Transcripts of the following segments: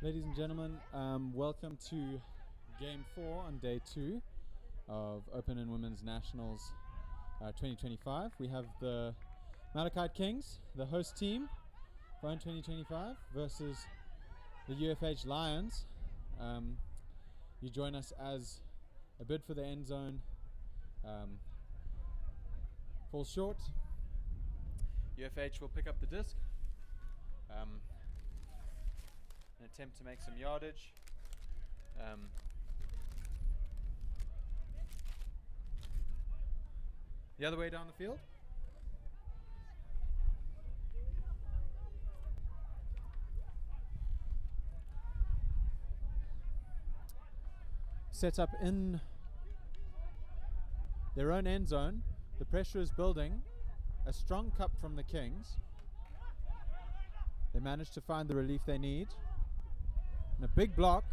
Ladies and gentlemen, welcome to Game 4 on Day 2 of Open and Women's Nationals 2025. We have the Malachi Kings, the host team for OWN 2025, versus the UFH Lions. You join us as a bid for the end zone falls short. UFH will pick up the disc. An attempt to make some yardage. The other way down the field. Set up in their own end zone. The pressure is building. A strong cup from the Kings. They managed to find the relief they need. And a big block.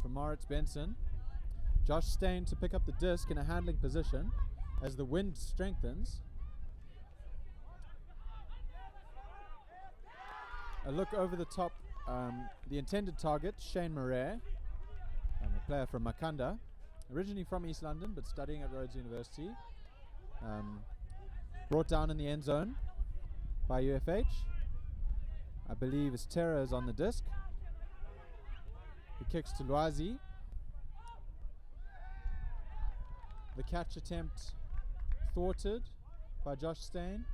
From Moritz Benson. Josh Stain to pick up the disc in a handling position as the wind strengthens. A look over the top. The intended target, Shane Murray, a player from Makanda, originally from East London but studying at Rhodes University. Brought down in the end zone by UFH. I believe Estera is on the disc. He kicks to Loazi. The catch attempt thwarted by Josh Stain.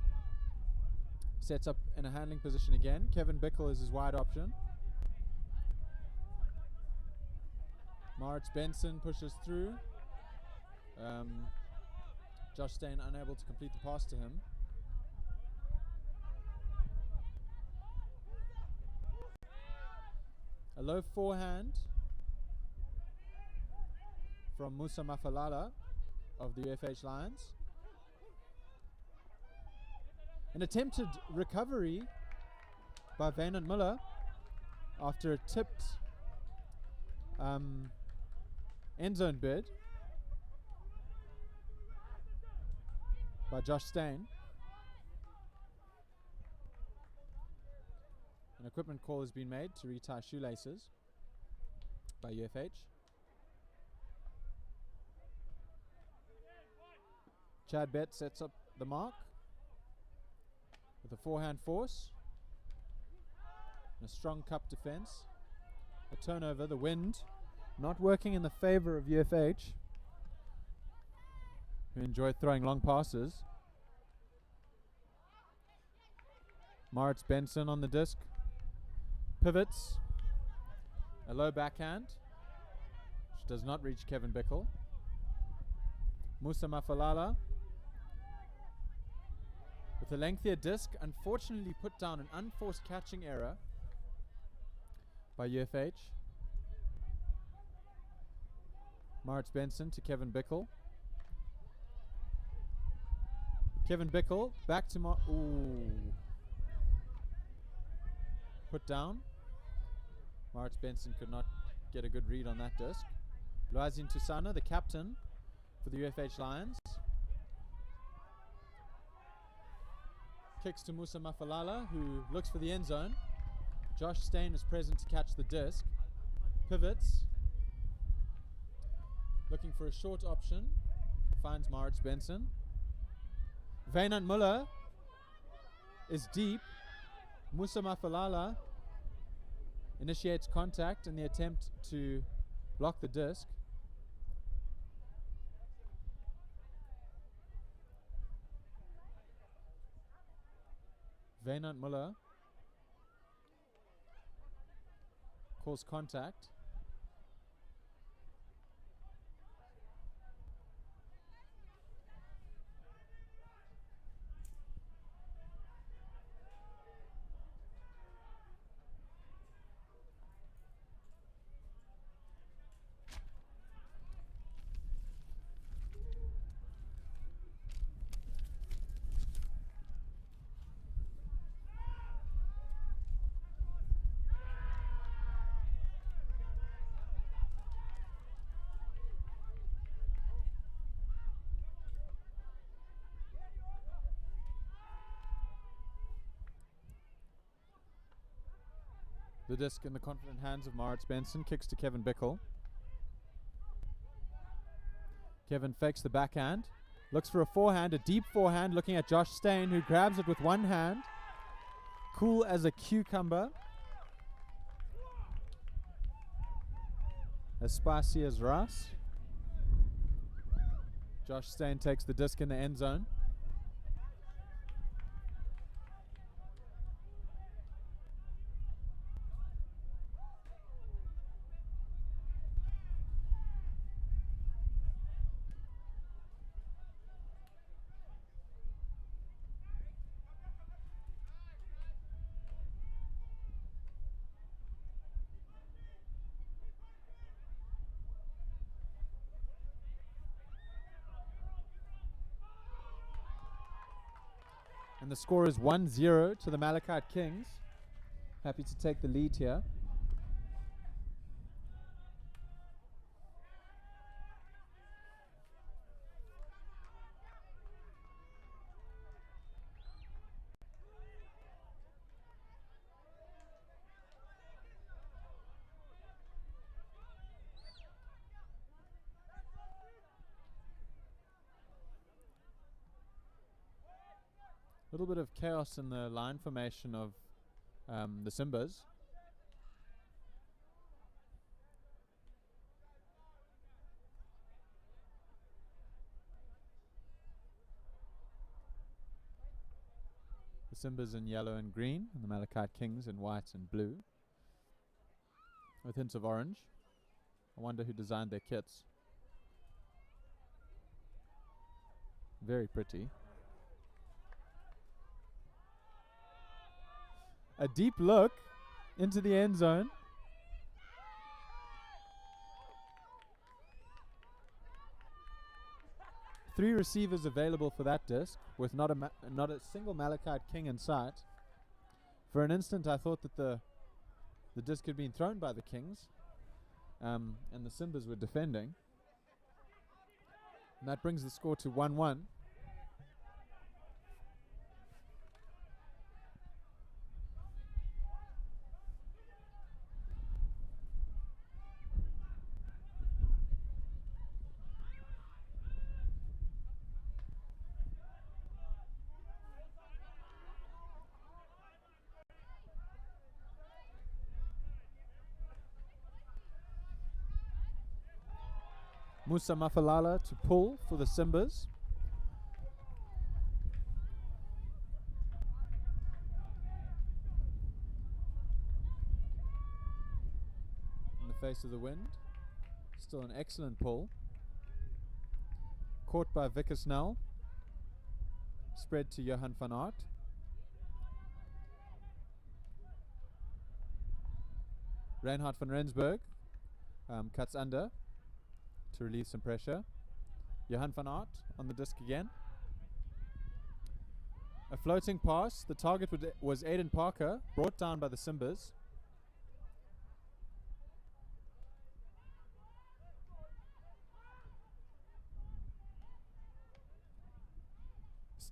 Sets up in a handling position again. Kevin Bickle is his wide option. Moritz Benson pushes through. Josh Stain unable to complete the pass to him. A low forehand from Musa Mafalala of the UFH Lions. An attempted recovery by Vaynant Muller after a tipped end zone bid by Josh Stain. An equipment call has been made to retie shoelaces by UFH. Chad Bett sets up the mark with a forehand force and a strong cup defense. A turnover, the wind not working in the favor of UFH, who enjoy throwing long passes. Moritz Benson on the disc. Pivots. A low backhand, which does not reach Kevin Bickle. Musa Mafalala with a lengthier disc, unfortunately put down an unforced catching error by UFH. Moritz Benson to Kevin Bickle. Kevin Bickle back to put down. Moritz Benson could not get a good read on that disc. Loazin Tusana, the captain for the UFH Lions. Kicks to Musa Mafalala, who looks for the end zone. Josh Stain is present to catch the disc. Pivots. Looking for a short option. Finds Moritz Benson. Vaynant Muller is deep. Musa Mafalala initiates contact in the attempt to block the disc. Vaynant Muller calls contact. The disc in the confident hands of Moritz Benson. Kicks to Kevin Bickle. Kevin fakes the backhand. Looks for a forehand, a deep forehand, looking at Josh Stain, who grabs it with one hand. Cool as a cucumber. As spicy as rice. Josh Stain takes the disc in the end zone. And the score is 1-0 to the Malachi Kings. Happy to take the lead here. A little bit of chaos in the line formation of the Simbas. The Simbas in yellow and green, and the Malachi Kings in white and blue, with hints of orange. I wonder who designed their kits. Very pretty. A deep look into the end zone. Three receivers available for that disc, with not a single Malachite King in sight. For an instant, I thought that the disc had been thrown by the Kings, and the Simbas were defending. And that brings the score to 1-1. Musa Mafalala to pull for the Simbas. In the face of the wind. Still an excellent pull. Caught by Vickers Snell. Spread to Johan van Aert. Reinhard van Rensburg cuts under to relieve some pressure. Johan van Aert on the disc again. A floating pass. The target was Aiden Parker, brought down by the Simbas.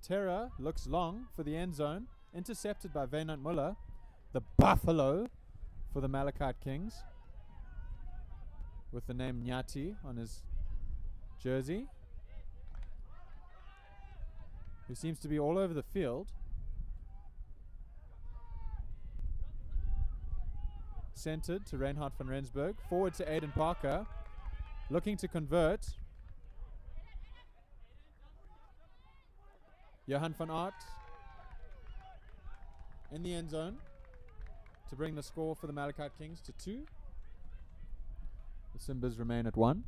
Terra looks long for the end zone, intercepted by Weinand Muller, the Buffalo for the Malachite Kings, with the name Nyati on his jersey, who seems to be all over the field. Centered to Reinhard van Rensburg, forward to Aiden Parker, looking to convert. Johan van Aert in the end zone to bring the score for the Malachite Kings to 2. The Simbas remain at 1.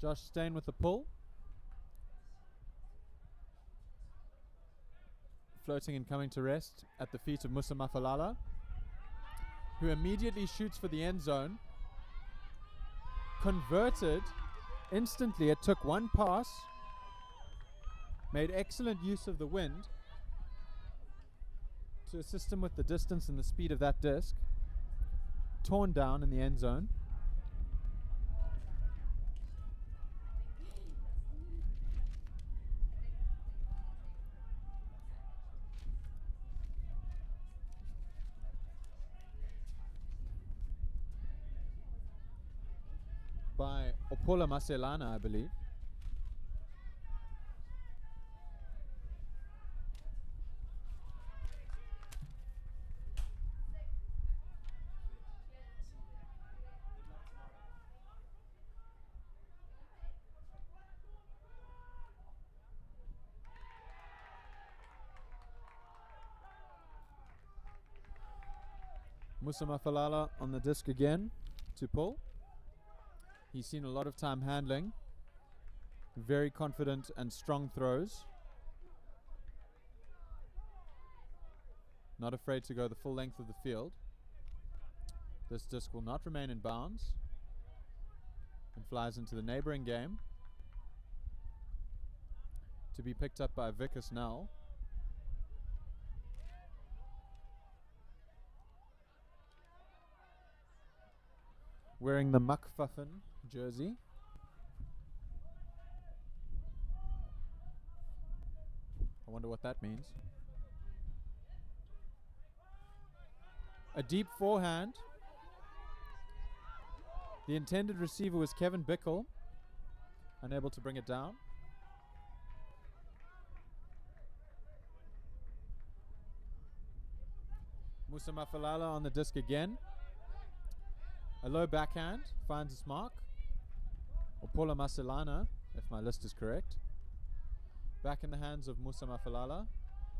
Josh Stein with the pull. Floating and coming to rest at the feet of Musa Mafalala, who immediately shoots for the end zone. Converted instantly. It took one pass. Made excellent use of the wind to assist him with the distance and the speed of that disc. Torn down in the end zone. By Opola Maselana, I believe. Musa Mafalala on the disc again to pull. He's seen a lot of time handling. Very confident and strong throws. Not afraid to go the full length of the field. This disc will not remain in bounds and flies into the neighboring game to be picked up by Vickers Nell. Wearing the Muckfuffin jersey. I wonder what that means. A deep forehand. The intended receiver was Kevin Bickle, unable to bring it down. Musa Mafalala on the disc again. A low backhand finds its mark. Opola Maselana, if my list is correct. Back in the hands of Musa Mafalala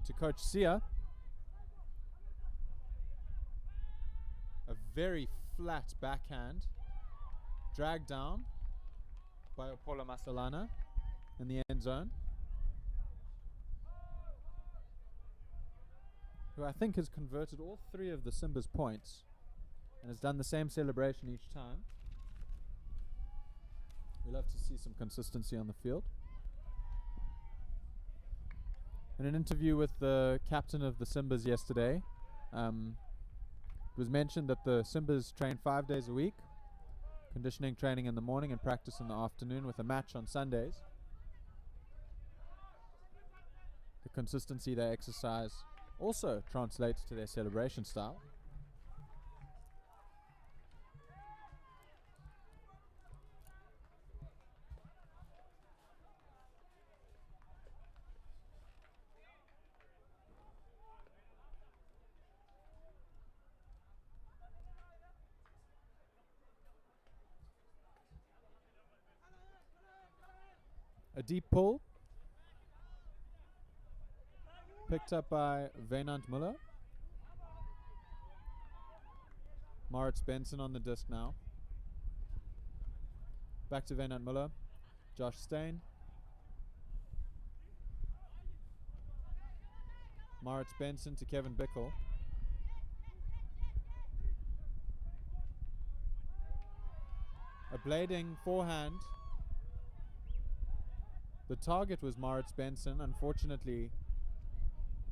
to Coach Sia. A very flat backhand. Dragged down by Opola Maselana in the end zone. Who I think has converted all three of the Simbas points and has done the same celebration each time. We love to see some consistency on the field. In an interview with the captain of the Simbas yesterday, it was mentioned that the Simbas train 5 days a week, conditioning training in the morning and practice in the afternoon with a match on Sundays. The consistency they exercise also translates to their celebration style. A deep pull. Picked up by Wynand Muller. Moritz Benson on the disc now. Back to Wynand Muller. Josh Stein. Moritz Benson to Kevin Bickle. A blading forehand. The target was Moritz Benson, unfortunately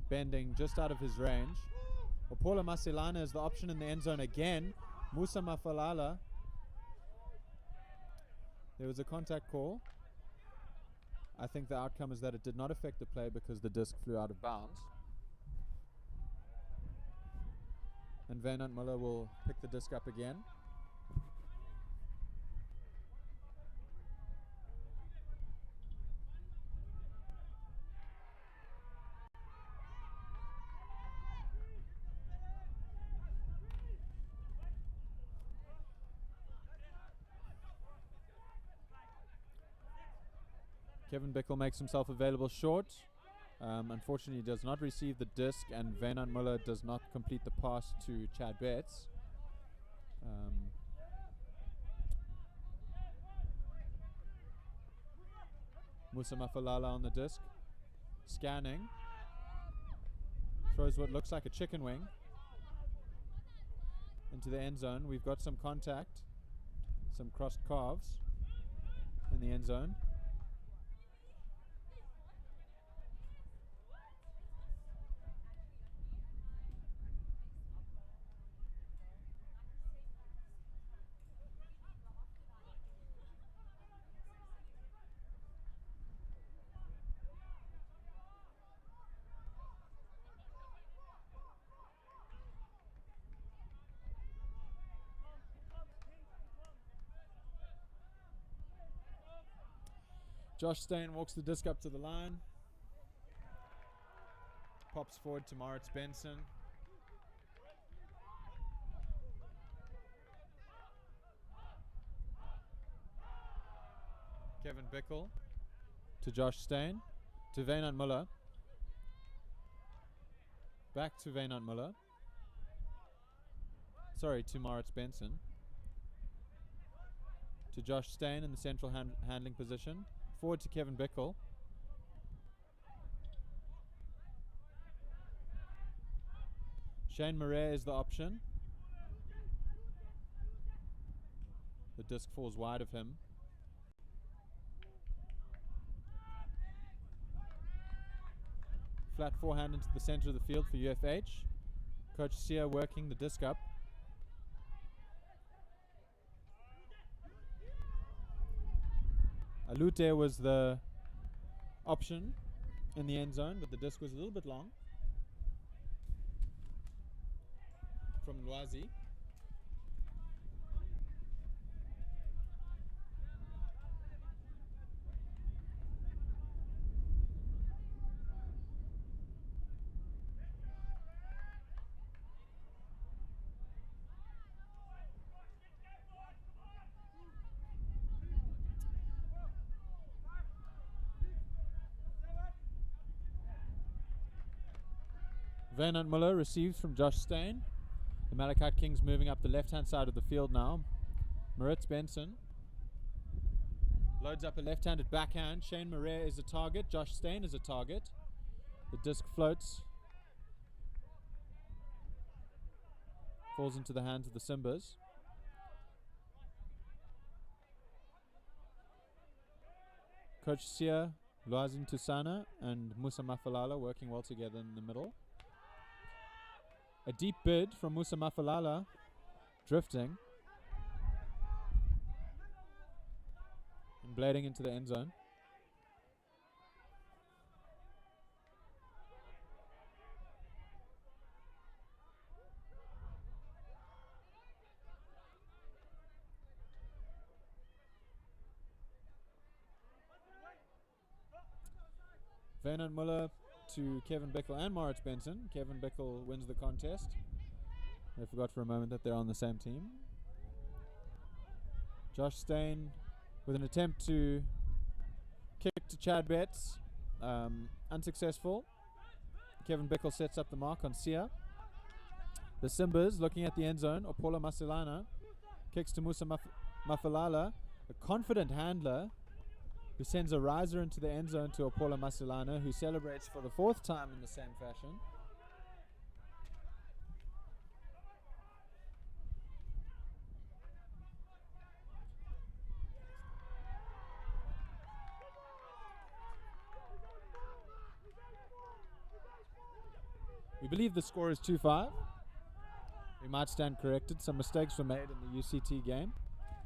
bending just out of his range. Opola Maselana is the option in the end zone again. Musa Mafalala. There was a contact call. I think the outcome is that it did not affect the play because the disc flew out of bounds. And Wynand Muller will pick the disc up again. Kevin Bickle makes himself available short. Unfortunately, he does not receive the disc, and Wynand Muller does not complete the pass to Chad Betts. Musa Mafalala on the disc. Scanning. Throws what looks like a chicken wing into the end zone. We've got some contact. Some crossed calves in the end zone. Josh Stain walks the disc up to the line. Pops forward to Moritz Benson. Kevin Bickle to Josh Stain. To Weinand Muller. Back to Weinand Muller. Sorry, to Moritz Benson. To Josh Stain in the central handling position. Forward to Kevin Bickle. Shane Murray is the option. The disc falls wide of him. Flat forehand into the center of the field for UFH. Coach Sia working the disc up. Alute was the option in the end zone, but the disc was a little bit long. From Lwazi. Weinand Muller receives from Josh Stain. The Malachi Kings moving up the left-hand side of the field now. Moritz Benson loads up a left-handed backhand. Shane Murray is a target. Josh Stain is a target. The disc floats. Falls into the hands of the Simbas. Coach Sia, Lwazin Tusana and Musa Mafalala working well together in the middle. A deep bid from Musa Mafalala, drifting and blading into the end zone. Weinand Muller to Kevin Bickle and Moritz Benson. Kevin Bickle wins the contest. I forgot for a moment that they're on the same team. Josh Stain with an attempt to kick to Chad Betts. Unsuccessful. Kevin Bickle sets up the mark on Sia. The Simbas looking at the end zone. Opola Masilana kicks to Musa Mafalala. A confident handler who sends a riser into the end zone to Opola Masilana, who celebrates for the fourth time in the same fashion. We believe the score is 2-5. We might stand corrected. Some mistakes were made in the UCT game.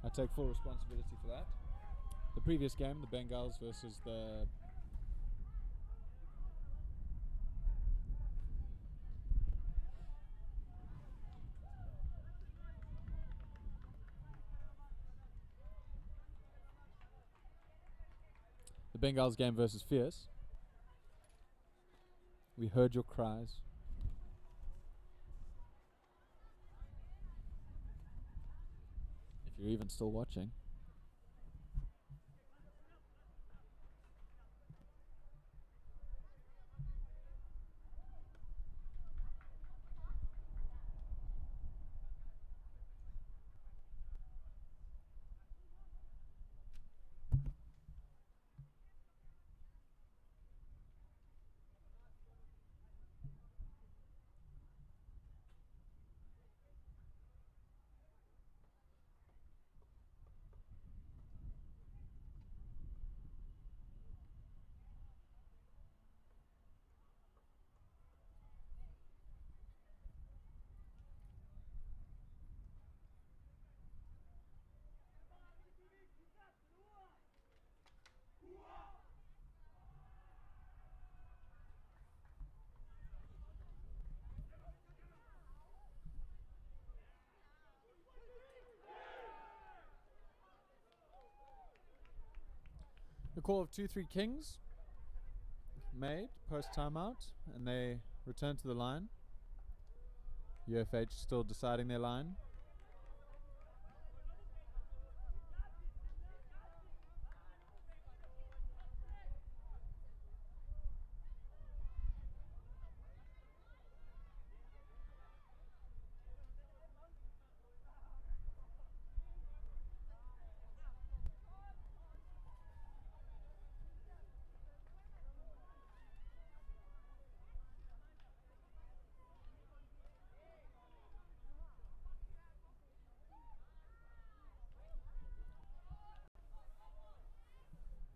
I take full responsibility for that. The previous game, the Bengals versus the Bengals game versus Fierce. We heard your cries. If you're even still watching. The call of 2-3 Kings made post timeout, and they return to the line. UFH still deciding their line.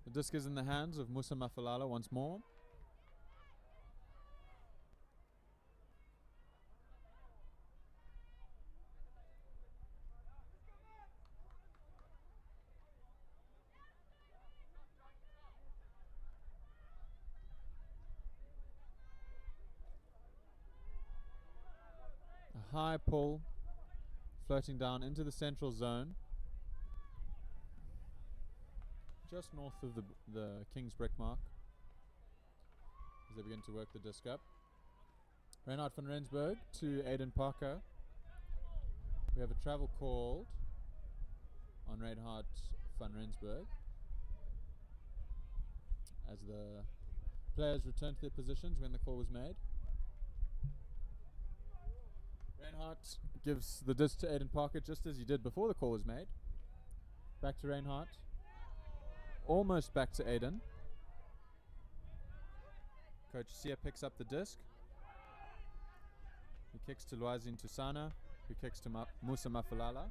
The disc is in the hands of Musa Mafalala once more. A high pull floating down into the central zone, just north of the King's brick mark, as they begin to work the disc up. Reinhard van Rensburg to Aiden Parker. We have a travel called on Reinhard van Rensburg as the players return to their positions when the call was made. Reinhard gives the disc to Aiden Parker just as he did before the call was made. Back to Reinhard. Almost back to Aiden. Coach Sia picks up the disc. He kicks to Luazin Tusana, who kicks to Musa Mafalala,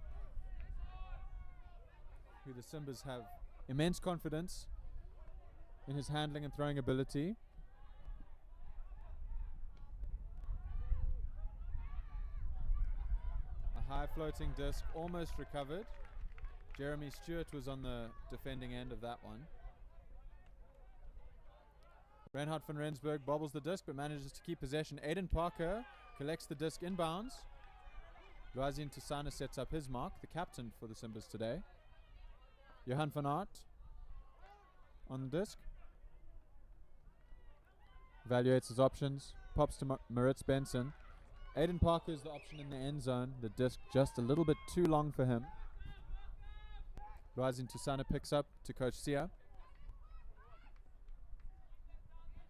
who the Simbas have immense confidence in his handling and throwing ability. A high floating disc, almost recovered. Jeremy Stewart was on the defending end of that one. Reinhard van Rensburg bobbles the disc but manages to keep possession. Aiden Parker collects the disc inbounds. Luazin Tusana sets up his mark, the captain for the Simbas today. Johan van Aert on the disc. Evaluates his options. Pops to Maritz Benson. Aiden Parker is the option in the end zone. The disc just a little bit too long for him. Luazin Tusana picks up to Coach Sia.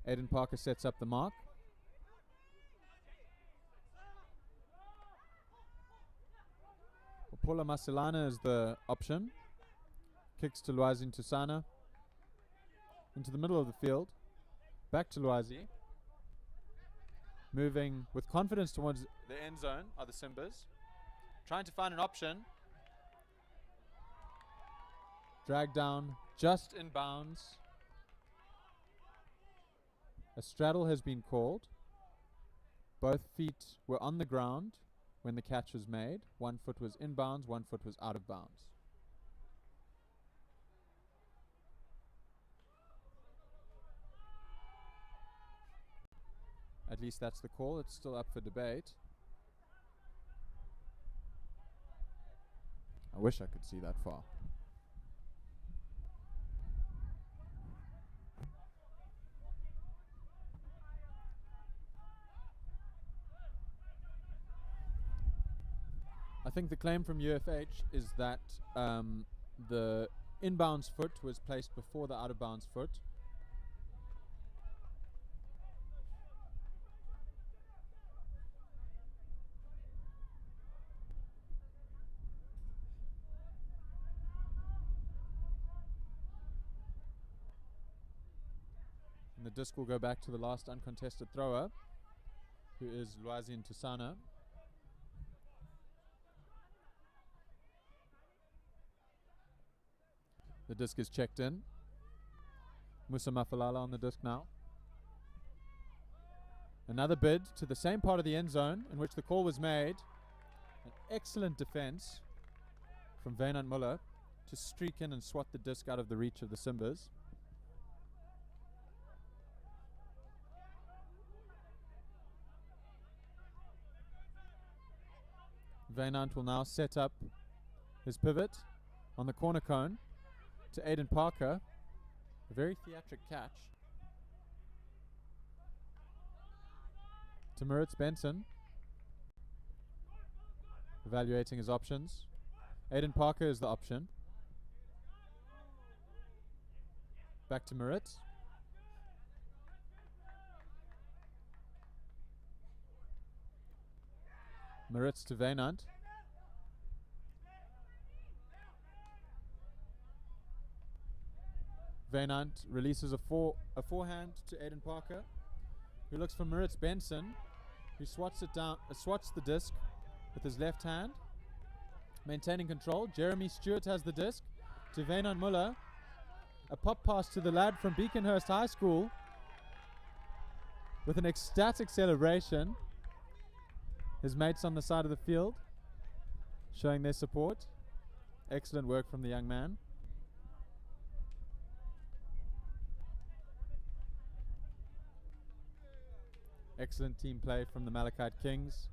Aiden Parker sets up the mark. Paula Masilana is the option. Kicks to Luazin Tusana. Into the middle of the field. Back to Luazi. Moving with confidence towards the end zone are the Simbas. Trying to find an option. Dragged down just in bounds. A straddle has been called. Both feet were on the ground when the catch was made. One foot was in bounds, one foot was out of bounds. At least that's the call. It's still up for debate. I wish I could see that far. I think the claim from UFH is that the inbounds foot was placed before the out of bounds foot. And the disc will go back to the last uncontested thrower, who is Luazin Tusana. The disc is checked in. Musa Mafalala on the disc now. Another bid to the same part of the end zone in which the call was made. An excellent defense from Weinand Muller to streak in and swat the disc out of the reach of the Simbas. Weinand will now set up his pivot on the corner cone to Aiden Parker, A very theatric catch. To Moritz Benson. Evaluating his options. Aiden Parker is the option. Back to Moritz. Moritz to Wynand. Wynand releases a forehand to Aiden Parker, who looks for Moritz Benson, who swats it down, swats the disc with his left hand, maintaining control. Jeremy Stewart has the disc to Wynand Muller. A pop pass to the lad from Beaconhurst High School with an ecstatic celebration. His mates on the side of the field showing their support. Excellent work from the young man. Excellent team play from the Malachi Kings.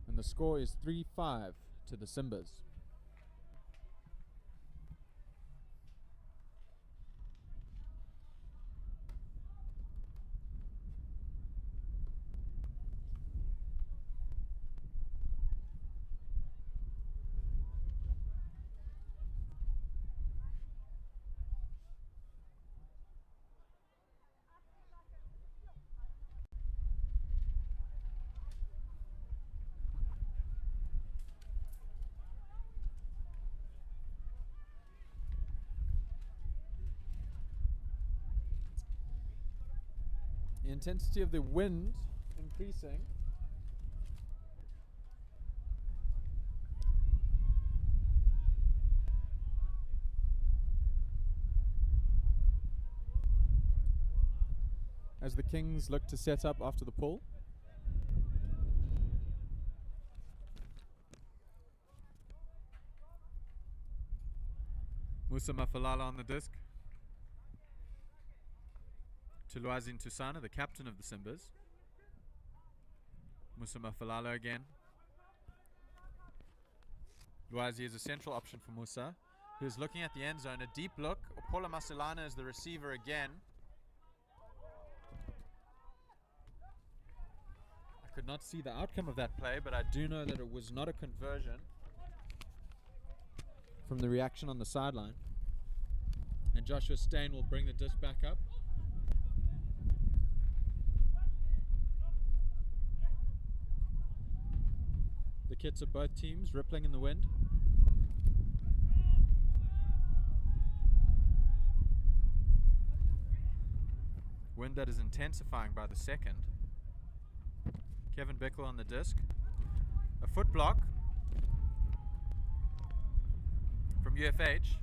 And the score is 3-5 to the Simbas. The intensity of the wind increasing. As the Kings look to set up after the pull. Musa Mafalala on the disc. To Luazin Tusana, the captain of the Simbas. Musa Mafalala again. Luazi is a central option for Musa, who is looking at the end zone. A deep look. Opola Masilana is the receiver again. I could not see the outcome of that play, but I do know that it was not a conversion from the reaction on the sideline. And Joshua Stain will bring the disc back up. The kits of both teams rippling in the wind. Wind that is intensifying by the second. Kevin Bickle on the disc. A foot block from UFH.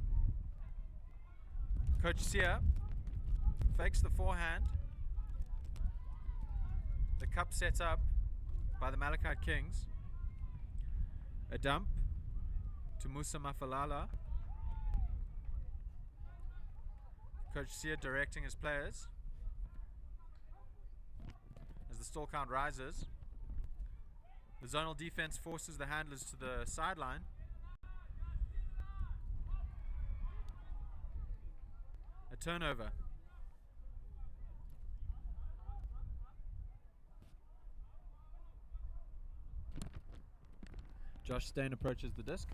Coach Sia fakes the forehand. The cup set up by the Malachi Kings. A dump to Musa Mafalala. Coach Sia directing his players as the stall count rises. The zonal defense forces the handlers to the sideline. A turnover. Josh Stain approaches the disc.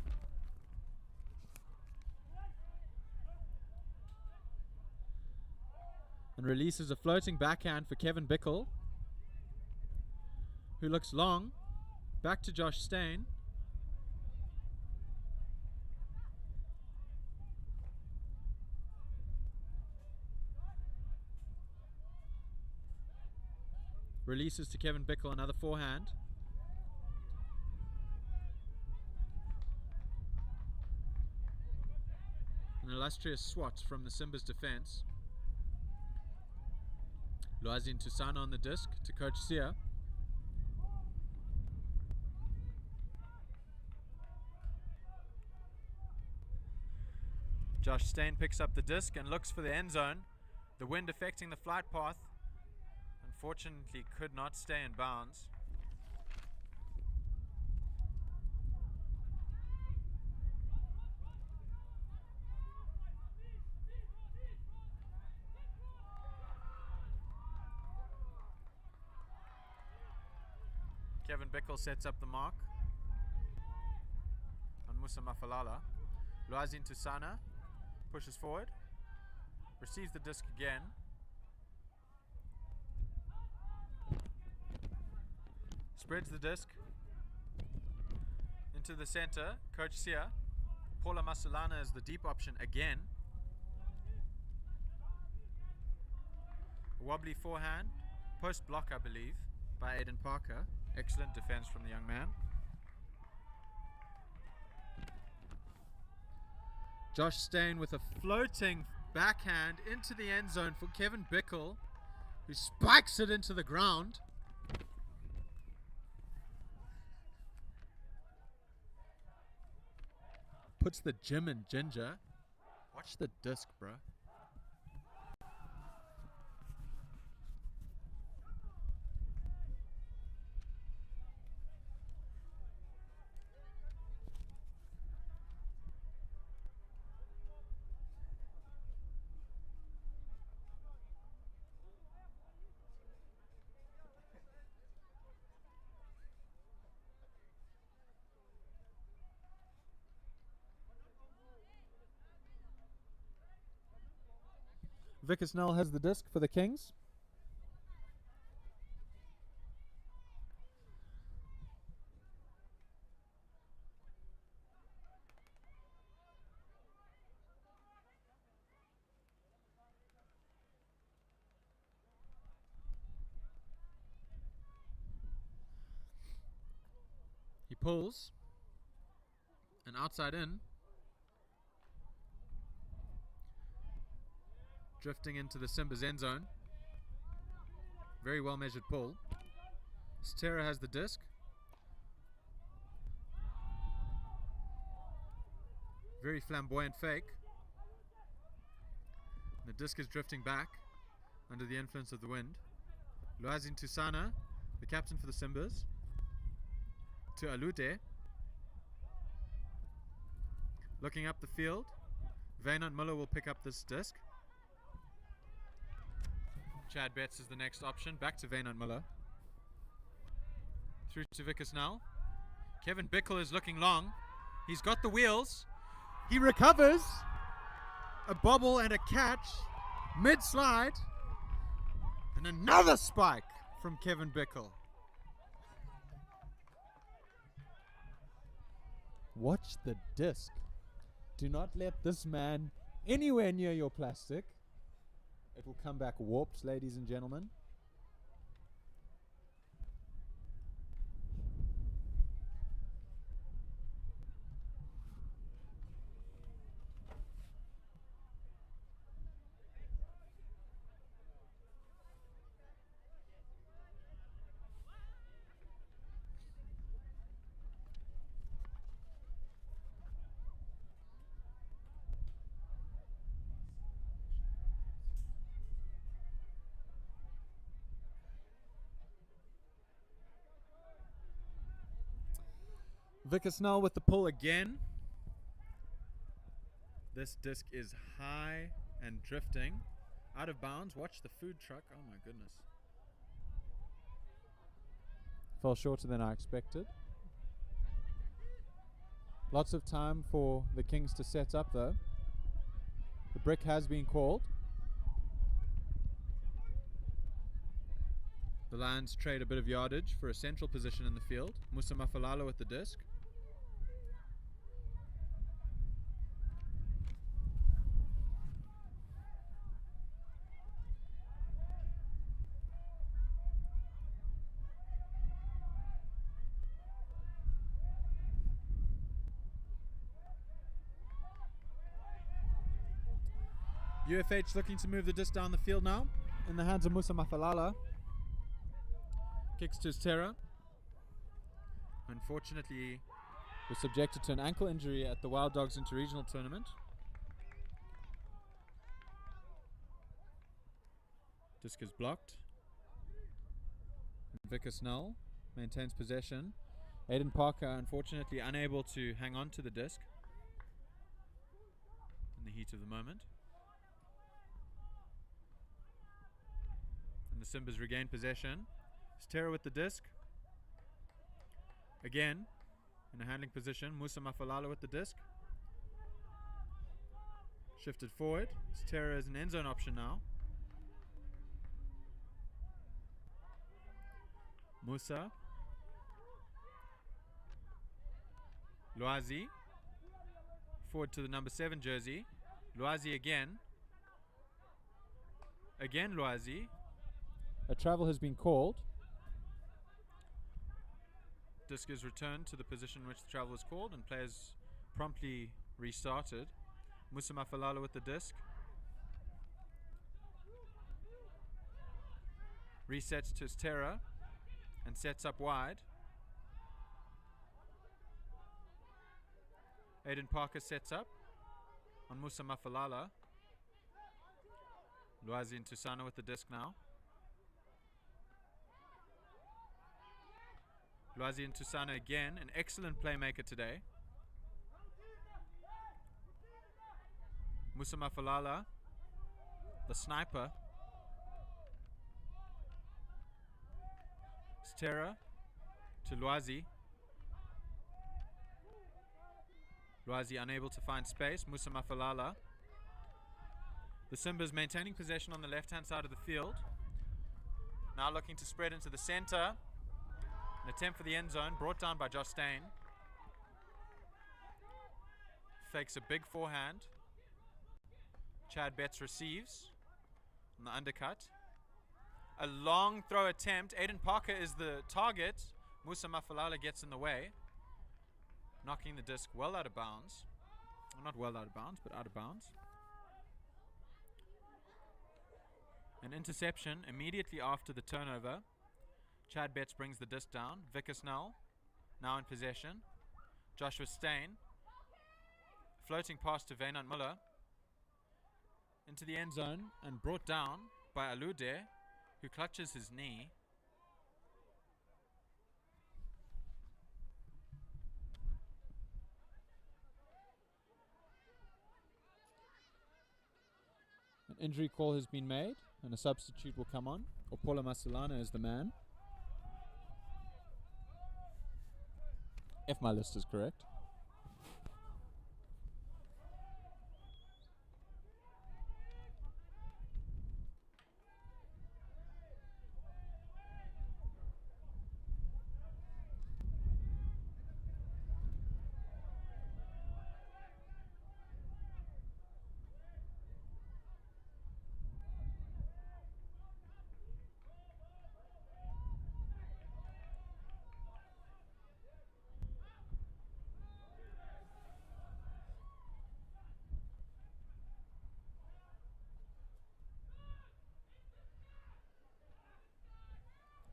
And releases a floating backhand for Kevin Bickle, who looks long. Back to Josh Stain. Releases to Kevin Bickle, another forehand. An illustrious swat from the Simbas defense. Luazin Tusana on the disc to Coach Sia. Josh Stain picks up the disc and looks for the end zone. The wind affecting the flight path. Unfortunately could not stay in bounds. Kevin Bickle sets up the mark on Musa Mafalala. Luazin Tusana pushes forward, receives the disc again. Spreads the disc into the center. Coach Sia. Paula Masulana is the deep option again. A wobbly forehand. Post block, I believe, by Aiden Parker. Excellent defense from the young man. Josh Stain with a floating backhand into the end zone for Kevin Bickle, who spikes it into the ground. Puts the gym in ginger. Watch the disc, bro. Vickers Null has the disc for the Kings. He pulls, and outside in, drifting into the Simbas end zone. Very well measured pull. Stera has the disc. Very flamboyant fake. The disc is drifting back under the influence of the wind. Luazin Tusana, the captain for the Simbas, to Alute. Looking up the field, Vaynant Muller will pick up this disc. Chad Betts is the next option. Back to Vaynant Muller. Through to Vickers now. Kevin Bickle is looking long. He's got the wheels. He recovers. A bobble and a catch. Mid-slide. And another spike from Kevin Bickle. Watch the disc. Do not let this man anywhere near your plastic. It will come back warped, ladies and gentlemen. Vickers Null with the pull again. This disc is high and drifting. Out of bounds. Watch the food truck. Oh my goodness. Fell shorter than I expected. Lots of time for the Kings to set up though. The brick has been called. The Lions trade a bit of yardage for a central position in the field. Musa Mafalala with the disc. UFH looking to move the disc down the field now in the hands of Musa Mafalala. Kicks to Stera. Unfortunately, was subjected to an ankle injury at the Wild Dogs Interregional Tournament. Disc is blocked. Vickers Null maintains possession. Aiden Parker unfortunately unable to hang on to the disc in the heat of the moment. And the Simbas regain possession. Stera with the disc. Again, in a handling position, Musa Mafalala with the disc. Shifted forward. Terra is an end zone option now. Musa. Luazi. Forward to the number 7 jersey. Luazi again. Again Luazi. A travel has been called. Disc is returned to the position in which the travel was called and players promptly restarted. Musa Mafalala with the disc. Resets to Terra and sets up wide. Aiden Parker sets up on Musa Mafalala. Luazi and Tusana with the disc now. Luazi and Tusana again, an excellent playmaker today. Musa Mafalala, the sniper. Terra to Luazi. Luazi unable to find space. Musa Mafalala. The Simbas maintaining possession on the left-hand side of the field. Now looking to spread into the center. An attempt for the end zone, brought down by Josh Stain. Fakes a big forehand. Chad Betts receives on the undercut. A long throw attempt. Aiden Parker is the target. Musa Mafalala gets in the way, knocking the disc well out of bounds. Well, not well out of bounds, but out of bounds. An interception immediately after the turnover. Chad Betts brings the disc down. Vickers now in possession. Joshua Stain. Floating pass to Vaynant Muller. Into the end zone and brought down by Alude, who clutches his knee. An injury call has been made and a substitute will come on. Opola Masalana is the man, if my list is correct.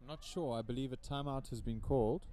I'm not sure. I believe a timeout has been called.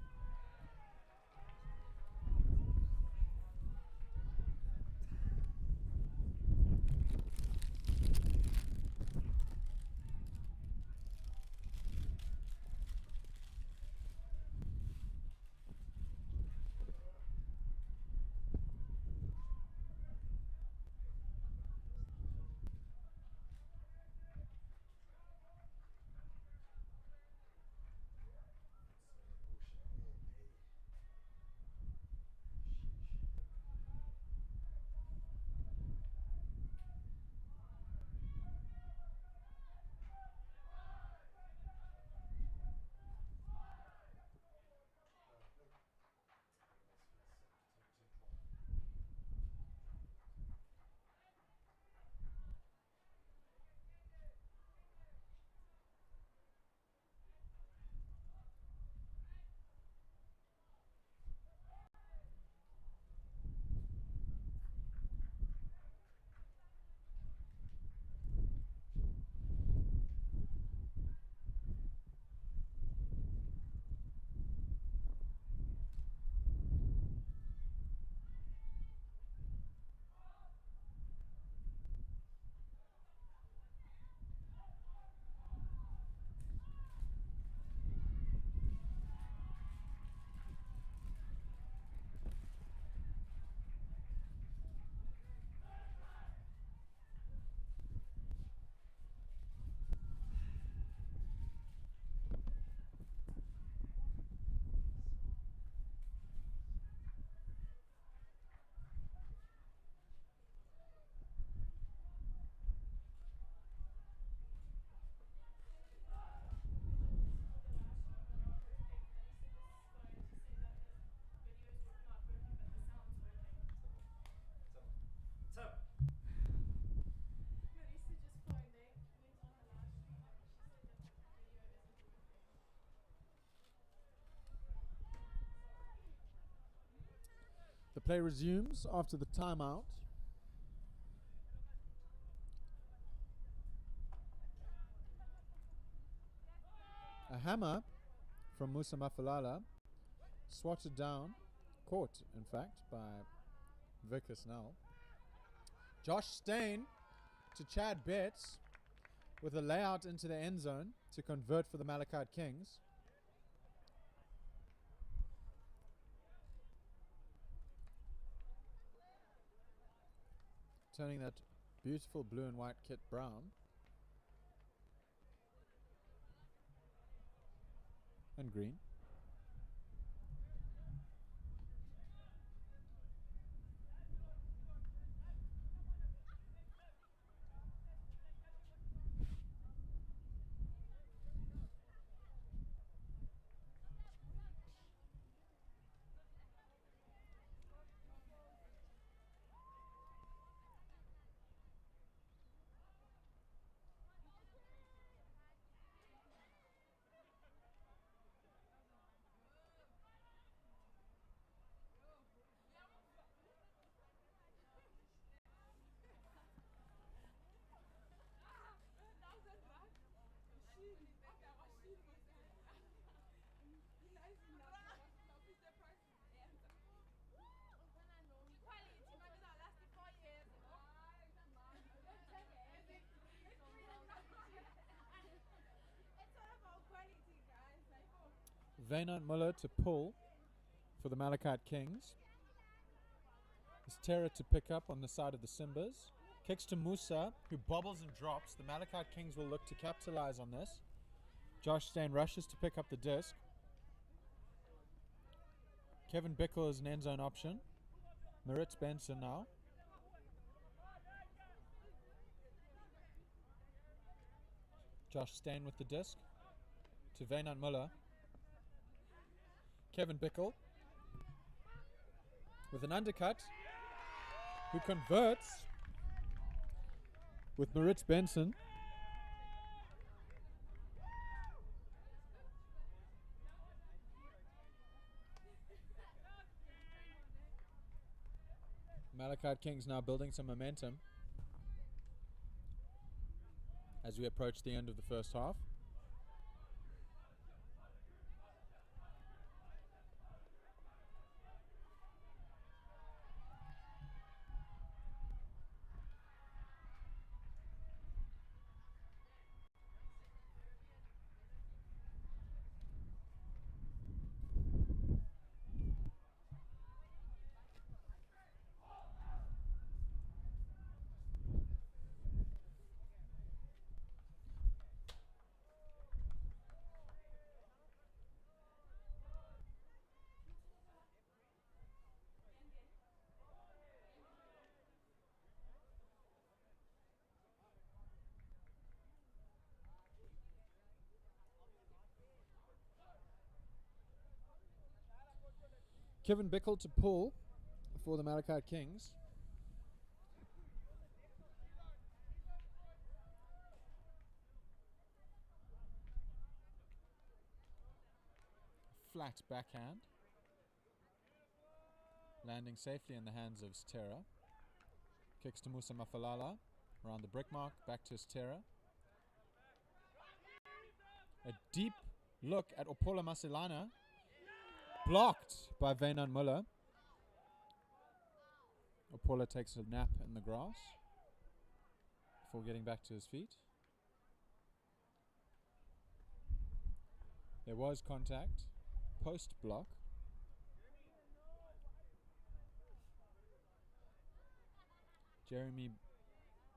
play resumes after the timeout. A hammer from Musa Mafalala, swatted down, caught in fact by Vickers now. Josh Stain to Chad Betts with a layout into the end zone to convert for the Malachi Kings. Turning that beautiful blue and white kit brown. And green. Vaynant Muller to pull for the Malachite Kings. It's Terra to pick up on the side of the Simbas. Kicks to Musa, who bobbles and drops. The Malachite Kings will look to capitalize on this. Josh Stain rushes to pick up the disc. Kevin Bickle is an end zone option. Maritz Benson now. Josh Stain with the disc to Vaynant Muller. Kevin Bickle with an undercut, who converts with Maritz Benson. Malachite Kings now building some momentum as we approach the end of the first half. Kevin Bickle to pull for the Malachite Kings. Flat backhand. Landing safely in the hands of Stera. Kicks to Musa Mafalala. Around the brick mark, back to Stera. A deep look at Opola Masilana. Blocked by Vaynant Muller. Opola takes a nap in the grass before getting back to his feet. There was contact. Post block. Jeremy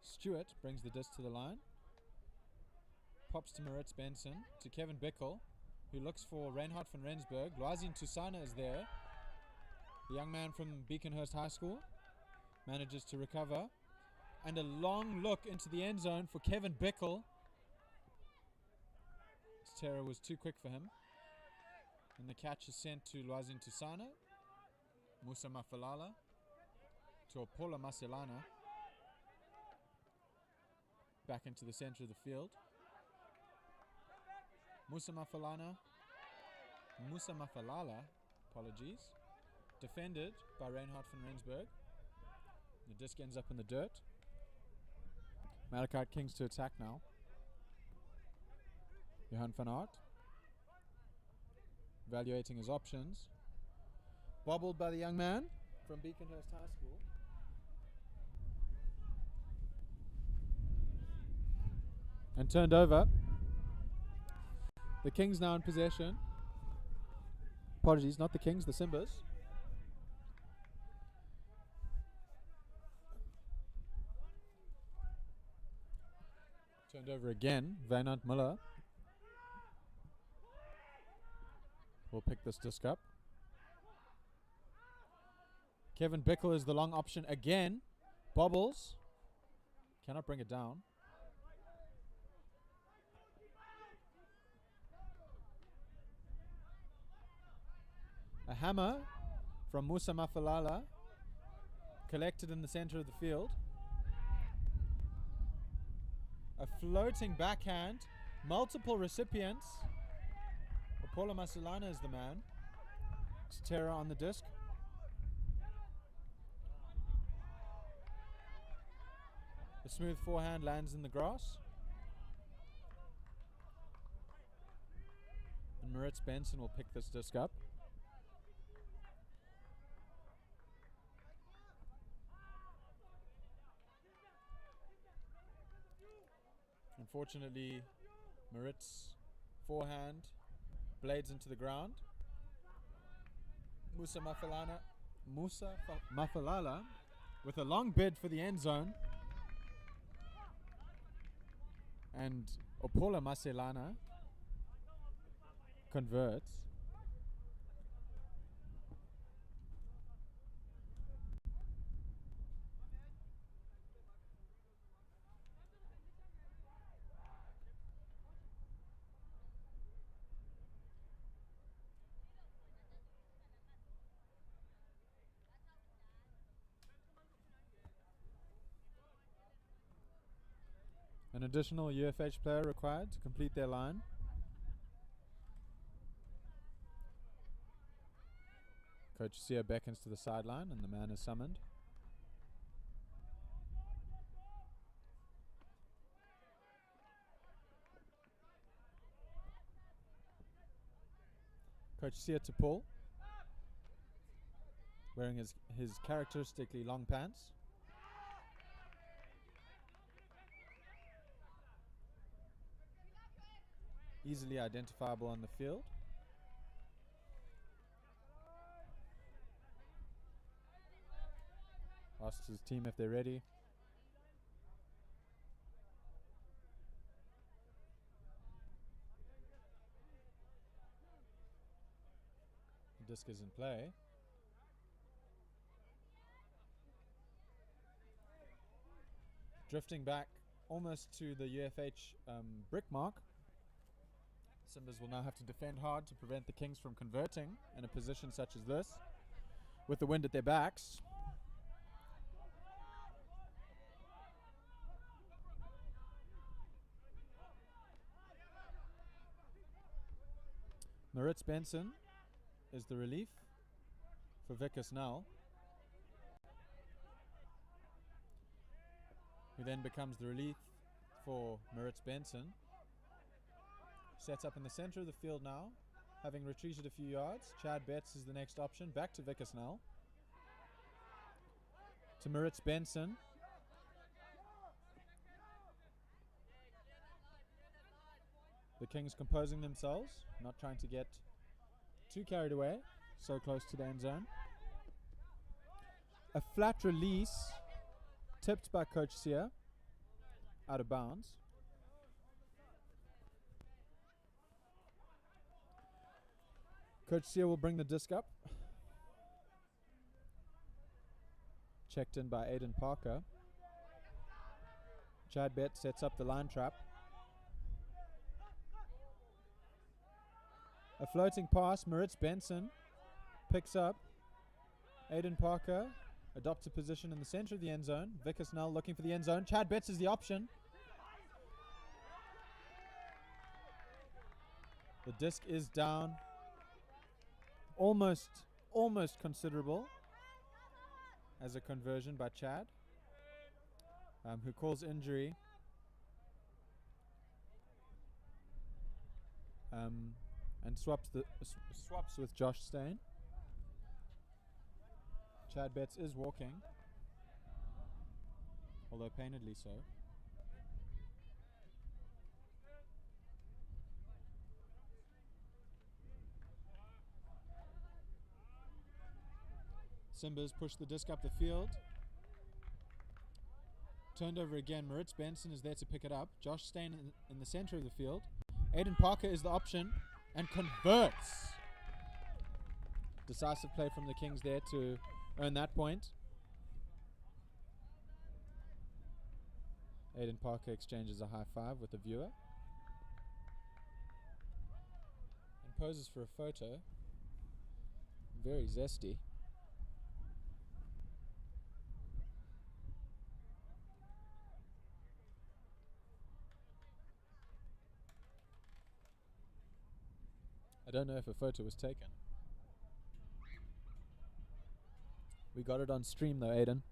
Stewart brings the disc to the line. Pops to Maritz Benson, to Kevin Bickle, who looks for Reinhard van Rensburg. Loazin Tusana is there. The young man from Beaconhurst High School manages to recover. And a long look into the end zone for Kevin Bickle. Terra was too quick for him. And the catch is sent to Loazin Tusana. Musa Mafalala to Opola Masilana. Back into the center of the field. Musa Mafalala, apologies, defended by Reinhard van Rensburg. The disc ends up in the dirt. Malachi Kings to attack now. Johan van Aert evaluating his options. Bobbled by the young man from Beaconhurst High School. And turned over. The Kings now in possession. Apologies, not the Kings, the Simbas. Turned over again. Wynand Muller will pick this disc up. Kevin Bickle is the long option again. Bobbles. Cannot bring it down. A hammer from Musa Mafalala. Collected in the center of the field. A floating backhand. Multiple recipients. Apollo Masilana is the man. Terra on the disc. A smooth forehand lands in the grass. And Moritz Benson will pick this disc up. Unfortunately, Moritz forehand blades into the ground. Musa Mafalala with a long bid for the end zone. And Opola Maselana converts. An additional UFH player required to complete their line. Coach Sia beckons to the sideline and the man is summoned. Coach Sia to pull, wearing his characteristically long pants. Easily identifiable on the field. Asks his team if they're ready. The disc is in play. Drifting back almost to the UFH brick mark. Simbas will now have to defend hard to prevent the Kings from converting in a position such as this, with the wind at their backs. Moritz Benson is the relief for Vickers Nell, who then becomes the relief for Moritz Benson. Sets up in the center of the field now, having retreated a few yards. Chad Betts is the next option. Back to Vickers Nell. To Moritz Benson. The Kings composing themselves, not trying to get too carried away, so close to the end zone. A flat release, tipped by Coach Sia, out of bounds. Coach Sia will bring the disc up. Checked in by Aiden Parker. Chad Bett sets up the line trap. A floating pass, Moritz Benson picks up. Aiden Parker adopts a position in the center of the end zone. Vickers Nell looking for the end zone. Chad Betts is the option. The disc is down. Almost almost considerable as a conversion by Chad, who calls injury. And swaps with Josh Stain. Chad Betts is walking, although painedly so. Simbas push the disc up the field. Turned over again. Maritz Benson is there to pick it up. Josh Stain in the center of the field. Aiden Parker is the option and converts. Decisive play from the Kings there to earn that point. Aiden Parker exchanges a high five with the viewer and poses for a photo. Very zesty. I don't know if a photo was taken. We got it on stream though, Aiden.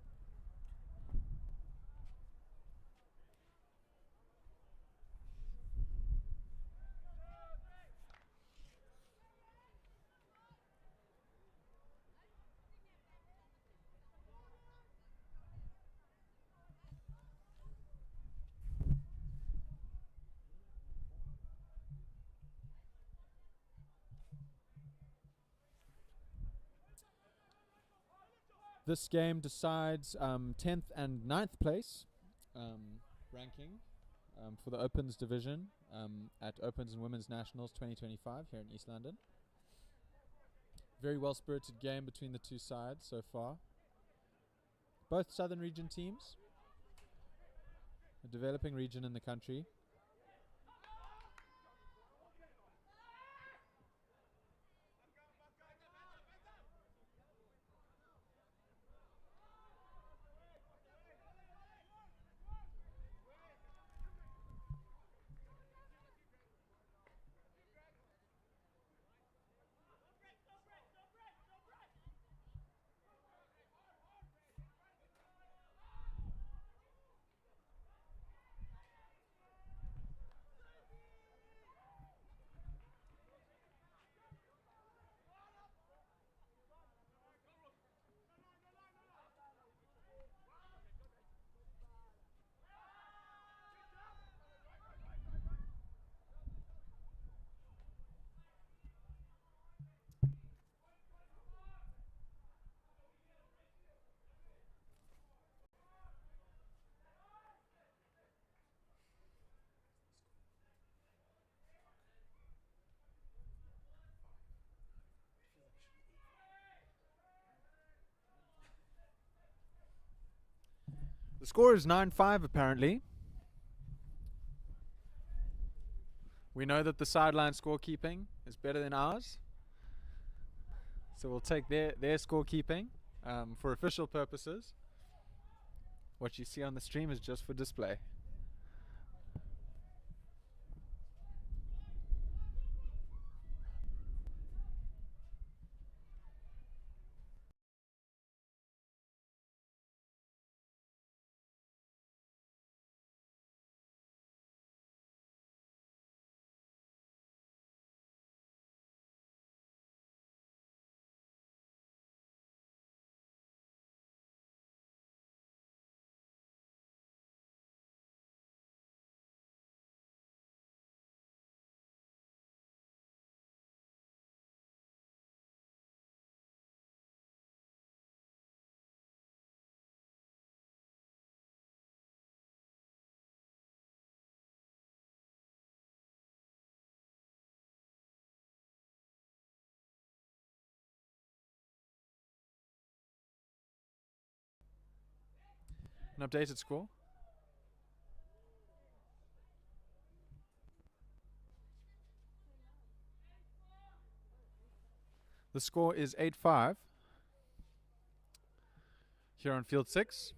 This game decides 10th and 9th place ranking for the Opens division at Opens and Women's Nationals 2025 here in East London. Very well-spirited game between the two sides so far. Both Southern Region teams, a developing region in the country. The score is 9-5 apparently. We know that the sideline scorekeeping is better than ours. So we'll take their scorekeeping for official purposes. What you see on the stream is just for display. An updated score. The score is 8-5 here on field 6.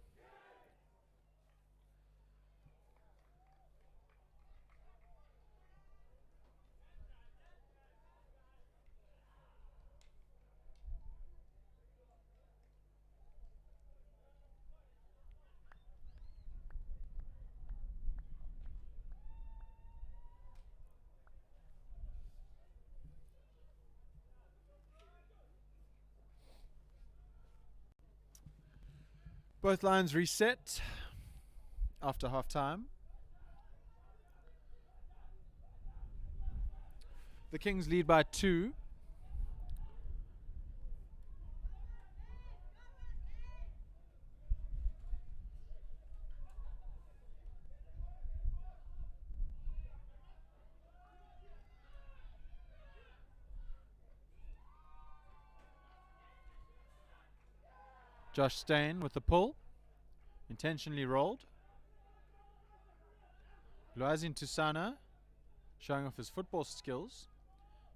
Both lines reset after half time. The Kings lead by 2. Josh Stein with the pull, intentionally rolled. Luazin Tusana showing off his football skills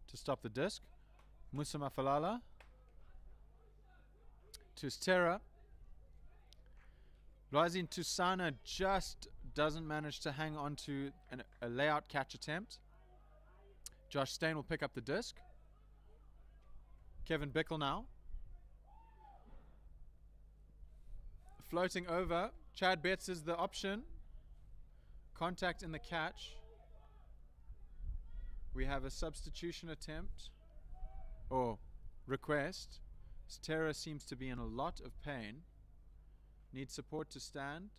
to stop the disc. Musa Mafalala to Stera. Luazin Tusana just doesn't manage to hang on to a layout catch attempt. Josh Stein will pick up the disc. Kevin Bickle now. Floating over. Chad Betts is the option. Contact in the catch. We have a substitution attempt or request. Stera seems to be in a lot of pain. Needs support to stand.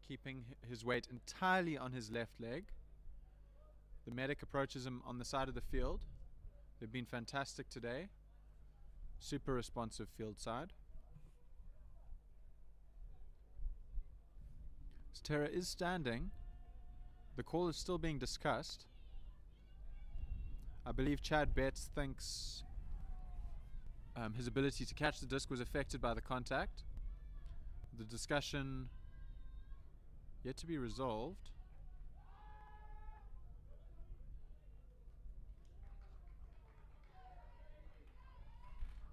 Keeping his weight entirely on his left leg. The medic approaches him on the side of the field. They've been fantastic today. Super responsive field side. Stera is standing. The call is still being discussed. I believe Chad Betts thinks his ability to catch the disc was affected by the contact. The discussion yet to be resolved.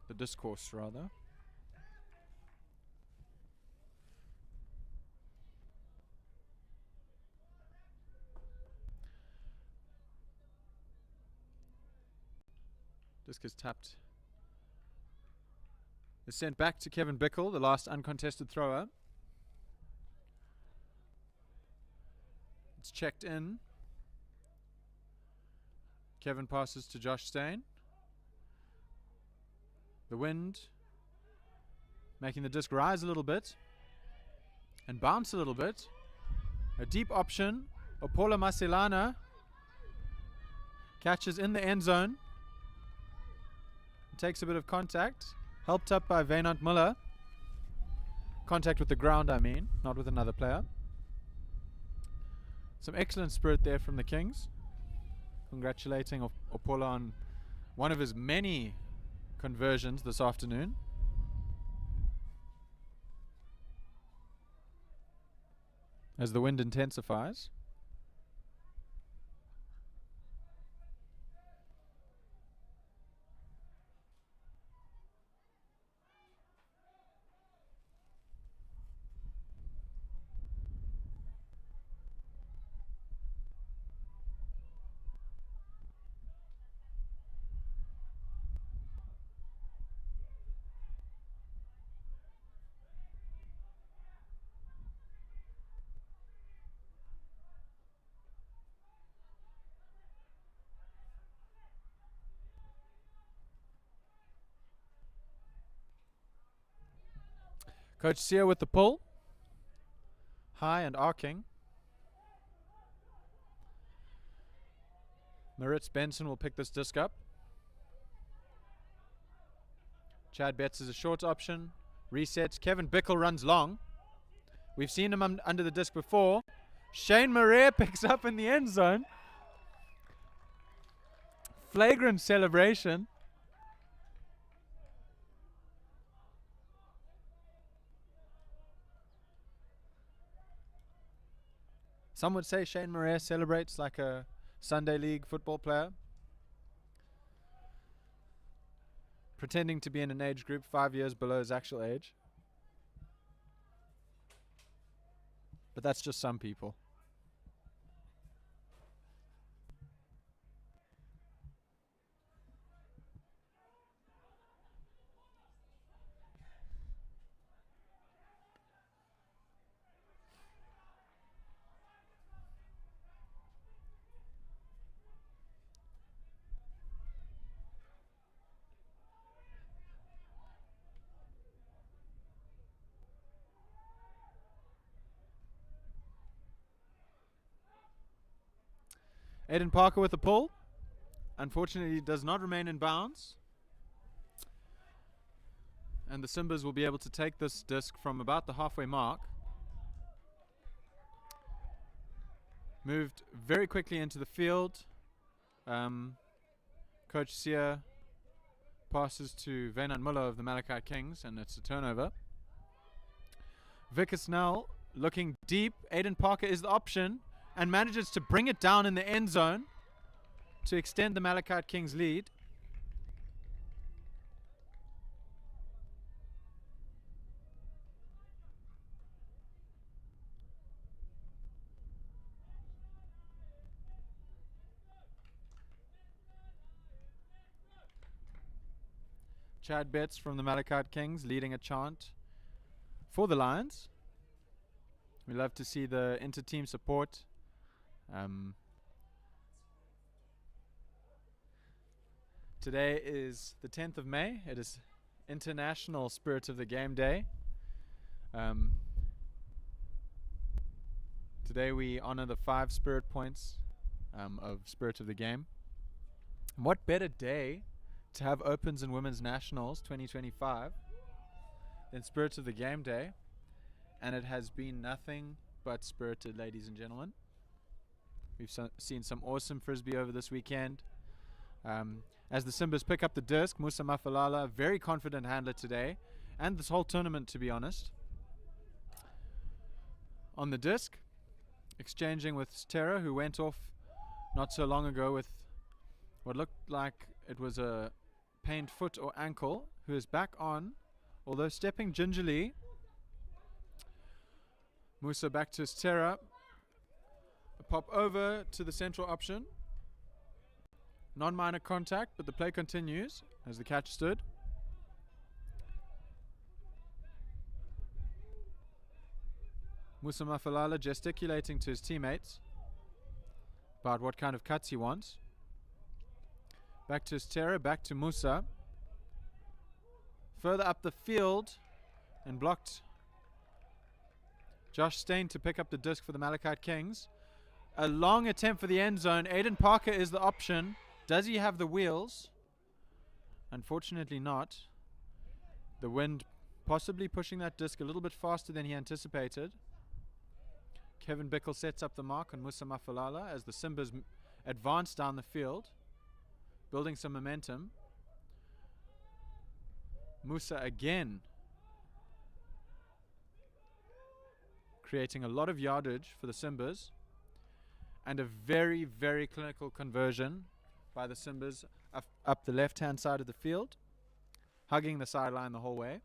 The discourse, rather. Disc is tapped. Is sent back to Kevin Bickle, the last uncontested thrower. It's checked in. Kevin passes to Josh Stein. The wind making the disc rise a little bit and bounce a little bit. A deep option. Opola Maselana catches in the end zone. Takes a bit of contact. Helped up by Vaynant Muller. Contact with the ground, I mean, not with another player. Some excellent spirit there from the Kings. Congratulating Opola on one of his many conversions this afternoon. As the wind intensifies. Coach Sear with the pull. High and arcing. Maritz Benson will pick this disc up. Chad Betts is a short option. Resets. Kevin Bickle runs long. We've seen him under the disc before. Shane Marais picks up in the end zone. Flagrant celebration. Some would say Shane Marais celebrates like a Sunday League football player, pretending to be in an age group 5 years below his actual age. But that's just some people. Aiden Parker with the pull. Unfortunately, does not remain in bounds. And the Simbas will be able to take this disc from about the halfway mark. Moved very quickly into the field. Coach Sia passes to Venan Muller of the Malachi Kings, and it's a turnover. Vickers Snell looking deep. Aiden Parker is the option and manages to bring it down in the end zone to extend the Malachi Kings lead. Chad Betts from the Malachi Kings leading a chant for the Lions. We love to see the inter-team support. Today is the 10th of May. It is International Spirit of the Game Day. Today we honor the 5 spirit points of Spirit of the Game. And what better day to have Opens and Women's Nationals 2025 than Spirit of the Game Day, and it has been nothing but spirited, ladies and gentlemen. We've seen some awesome frisbee over this weekend. As the Simbas pick up the disc, Musa Mafalala, very confident handler today, and this whole tournament, to be honest. On the disc, exchanging with Terra, who went off not so long ago with what looked like it was a pained foot or ankle, who is back on, although stepping gingerly. Musa back to Terra. A pop over to the central option. Non-minor contact, but the play continues as the catch stood. Musa Mafalala gesticulating to his teammates about what kind of cuts he wants. Back to Terra, back to Musa. Further up the field and blocked. Josh Stain to pick up the disc for the Malachi Kings. A long attempt for the end zone. Aiden Parker is the option. Does he have the wheels? Unfortunately not. The wind possibly pushing that disc a little bit faster than he anticipated. Kevin Bickle sets up the mark on Musa Mafalala as the Simbas advance down the field, building some momentum. Musa again creating a lot of yardage for the Simbas, and a very, very clinical conversion by the Simbas up the left-hand side of the field, hugging the sideline the whole way.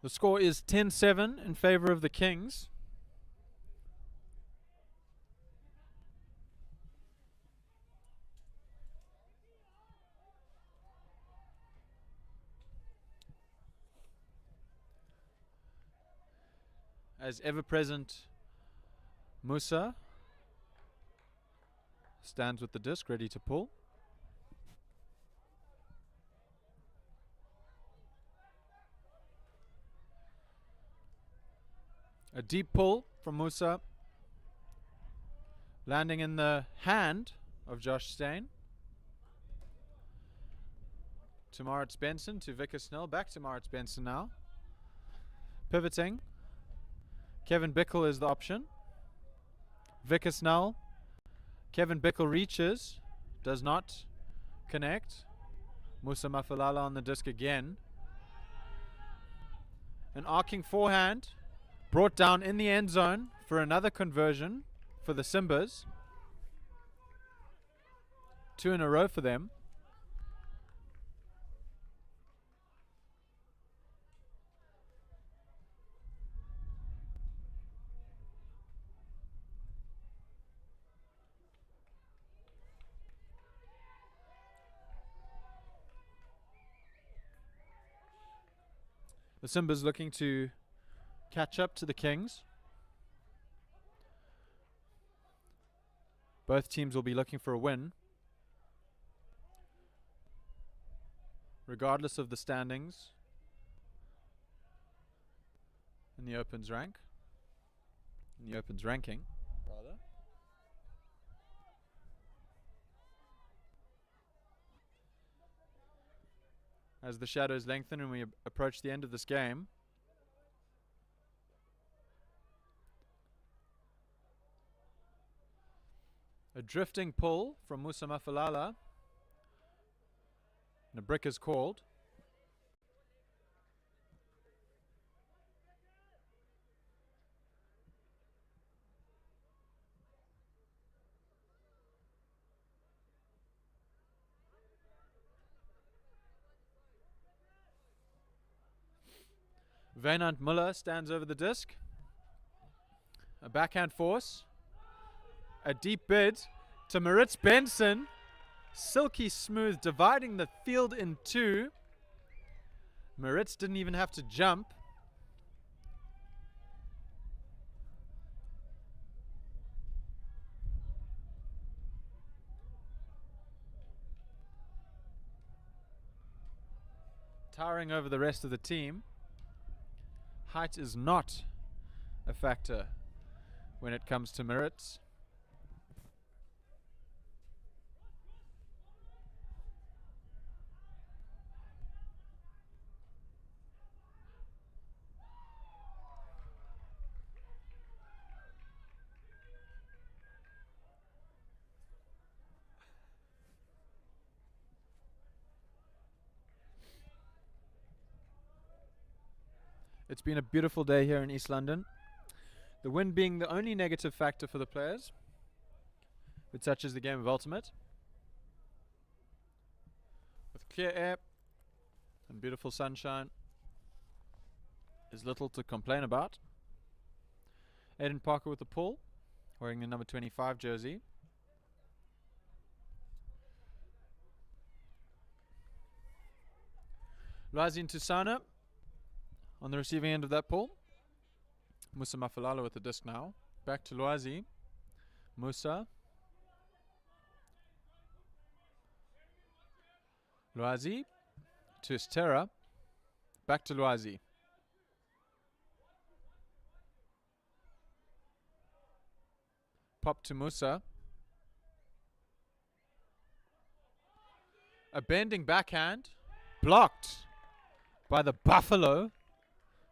The score is 10-7 in favor of the Kings. As ever-present, Musa stands with the disc ready to pull. A deep pull from Musa, landing in the hand of Josh Stain. To Maritz Benson, to Vickers Snell, back to Maritz Benson now. Pivoting. Kevin Bickle is the option. Vickers Snell. Kevin Bickle reaches, does not connect. Musa Mafalala on the disc again. An arcing forehand, brought down in the end zone for another conversion for the Simbas. 2 in a row for them. The Simbas looking to catch up to the Kings. Both teams will be looking for a win, regardless of the standings in the Opens ranking, rather. As the shadows lengthen and we approach the end of this game, a drifting pull from Musa Mafalala, and a brick is called. Wynand Muller stands over the disc. A backhand force. A deep bid to Maritz Benson. Silky smooth, dividing the field in two. Maritz didn't even have to jump. Towering over the rest of the team. Height is not a factor when it comes to Maritz. It's been a beautiful day here in East London. The wind being the only negative factor for the players, but such is the game of Ultimate. With clear air and beautiful sunshine, there's little to complain about. Aiden Parker with the pull, wearing the number 25 jersey. Lazin Tusana on the receiving end of that pull. Musa Mafalala with the disc now. Back to Loazi. Musa. Loazi to Estera. Back to Loazi. Pop to Musa. A bending backhand. Blocked by the Buffalo.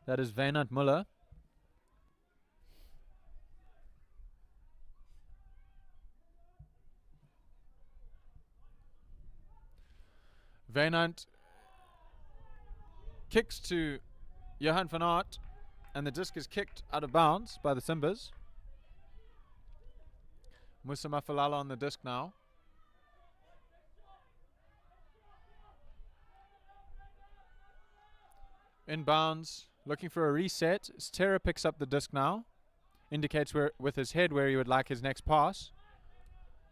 That is Wynand Muller. Wynand kicks to Johan van Aert, and the disc is kicked out of bounds by the Simbas. Musa Mafalala on the disc now. Inbounds, looking for a reset. Stera picks up the disc now. Indicates where with his head where he would like his next pass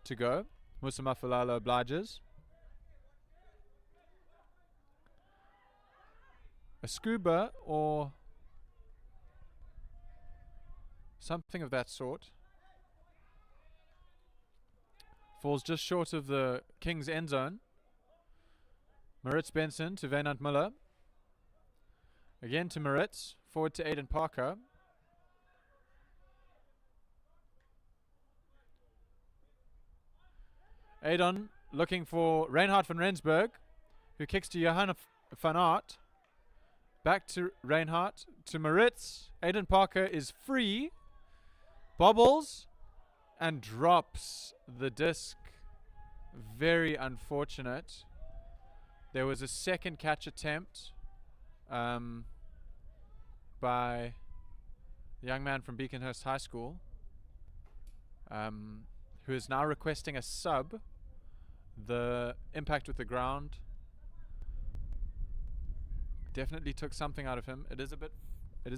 to go. Musa Mafalala obliges. A scuba or something of that sort. Falls just short of the King's end zone. Maritz Benson to Wynand Muller. Again to Maritz. Forward to Aiden Parker. Aiden looking for Reinhard van Rensburg, who kicks to Johan van Aert. Back to Reinhardt, to Maritz. Aiden Parker is free, bobbles, and drops the disc. Very unfortunate. There was a second catch attempt by the young man from Beaconhurst High School, who is now requesting a sub. The impact with the ground definitely took something out of him. It is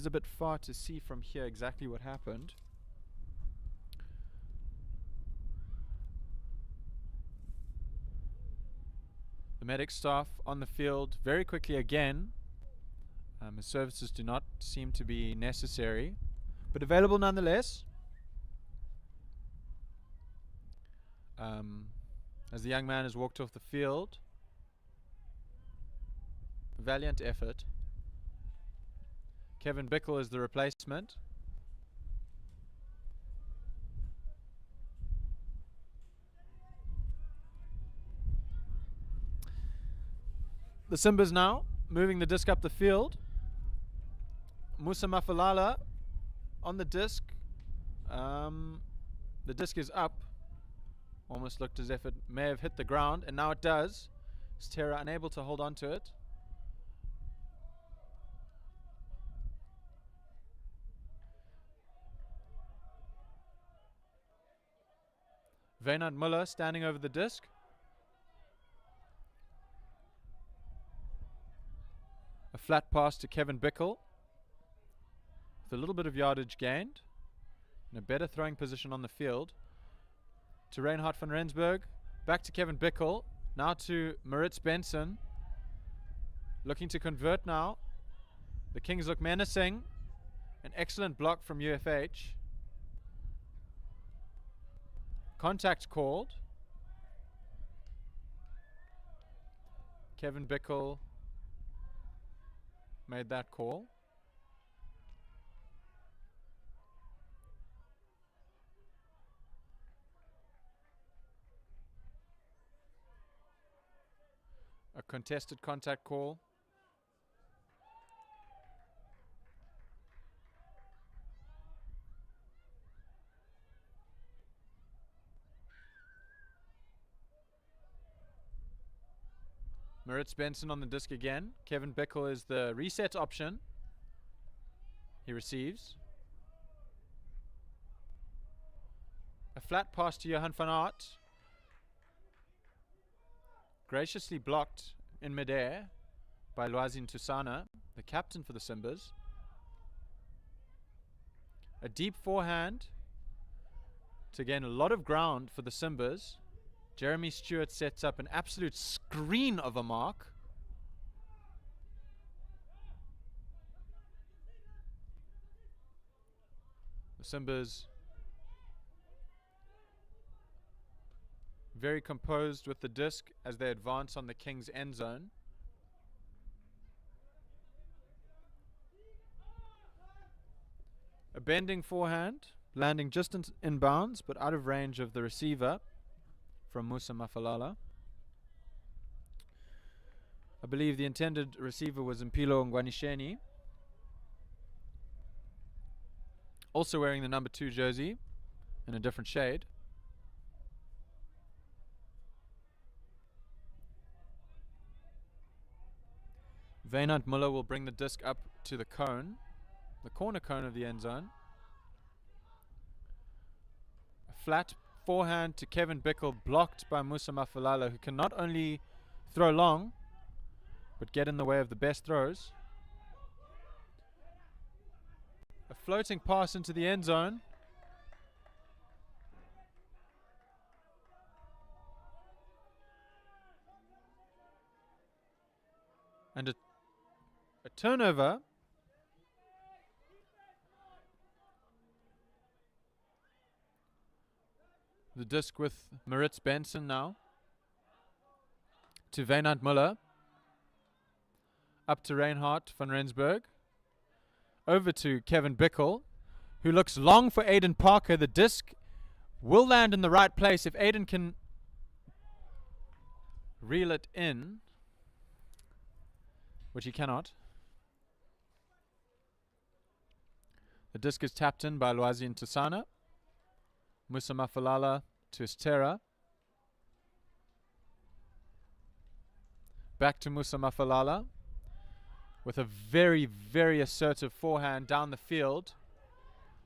a bit far to see from here exactly what happened. The medic staff on the field very quickly again. His services do not seem to be necessary, but available nonetheless. As the young man has walked off the field, valiant effort. Kevin Bickle is the replacement. The Simbas now moving the disc up the field. Musa Mafalala on the disc. The disc is up. Almost looked as if it may have hit the ground, and now it does. Stera unable to hold on to it. Wynand Muller standing over the disc. A flat pass to Kevin Bickle with a little bit of yardage gained in a better throwing position on the field. To Reinhard van Rensburg, back to Kevin Bickle, now to Maritz Benson, looking to convert now. The Kings look menacing. An excellent block from UFH. Contact called. Kevin Bickle made that call. A contested contact call. Maritz Benson on the disc again. Kevin Bickle is the reset option. He receives. A flat pass to Johan van Aert. Graciously blocked in midair by Lwazin Tusana, the captain for the Simbas. A deep forehand to gain a lot of ground for the Simbas. Jeremy Stewart sets up an absolute screen of a mark. The Simbas very composed with the disc as they advance on the Kings' end zone. A bending forehand, landing just in bounds, but out of range of the receiver from Musa Mafalala. I believe the intended receiver was Mpilo Ngwanisheni, also wearing the number 2 jersey in a different shade. Wynand Muller will bring the disc up to the cone, the corner cone of the end zone. A flat forehand to Kevin Bickle, blocked by Musa Mafalala, who can not only throw long, but get in the way of the best throws. A floating pass into the end zone. And a turnover. The disc with Maritz Benson now. To Wynand Muller. Up to Reinhard van Rensburg. Over to Kevin Bickle, who looks long for Aiden Parker. The disc will land in the right place if Aiden can reel it in, which he cannot. The disc is tapped in by Lwazin Tusana. Musa Mafalala to Stera. Back to Musa Mafalala with a very, very assertive forehand down the field,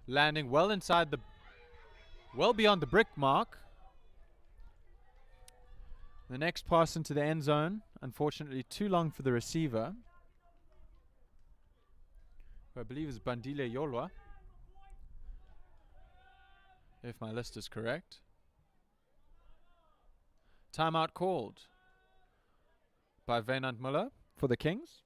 landing well inside well beyond the brick mark. The next pass into the end zone, unfortunately too long for the receiver, who I believe is Bandile Yolwa, if my list is correct. Timeout called by Wynand Muller for the Kings.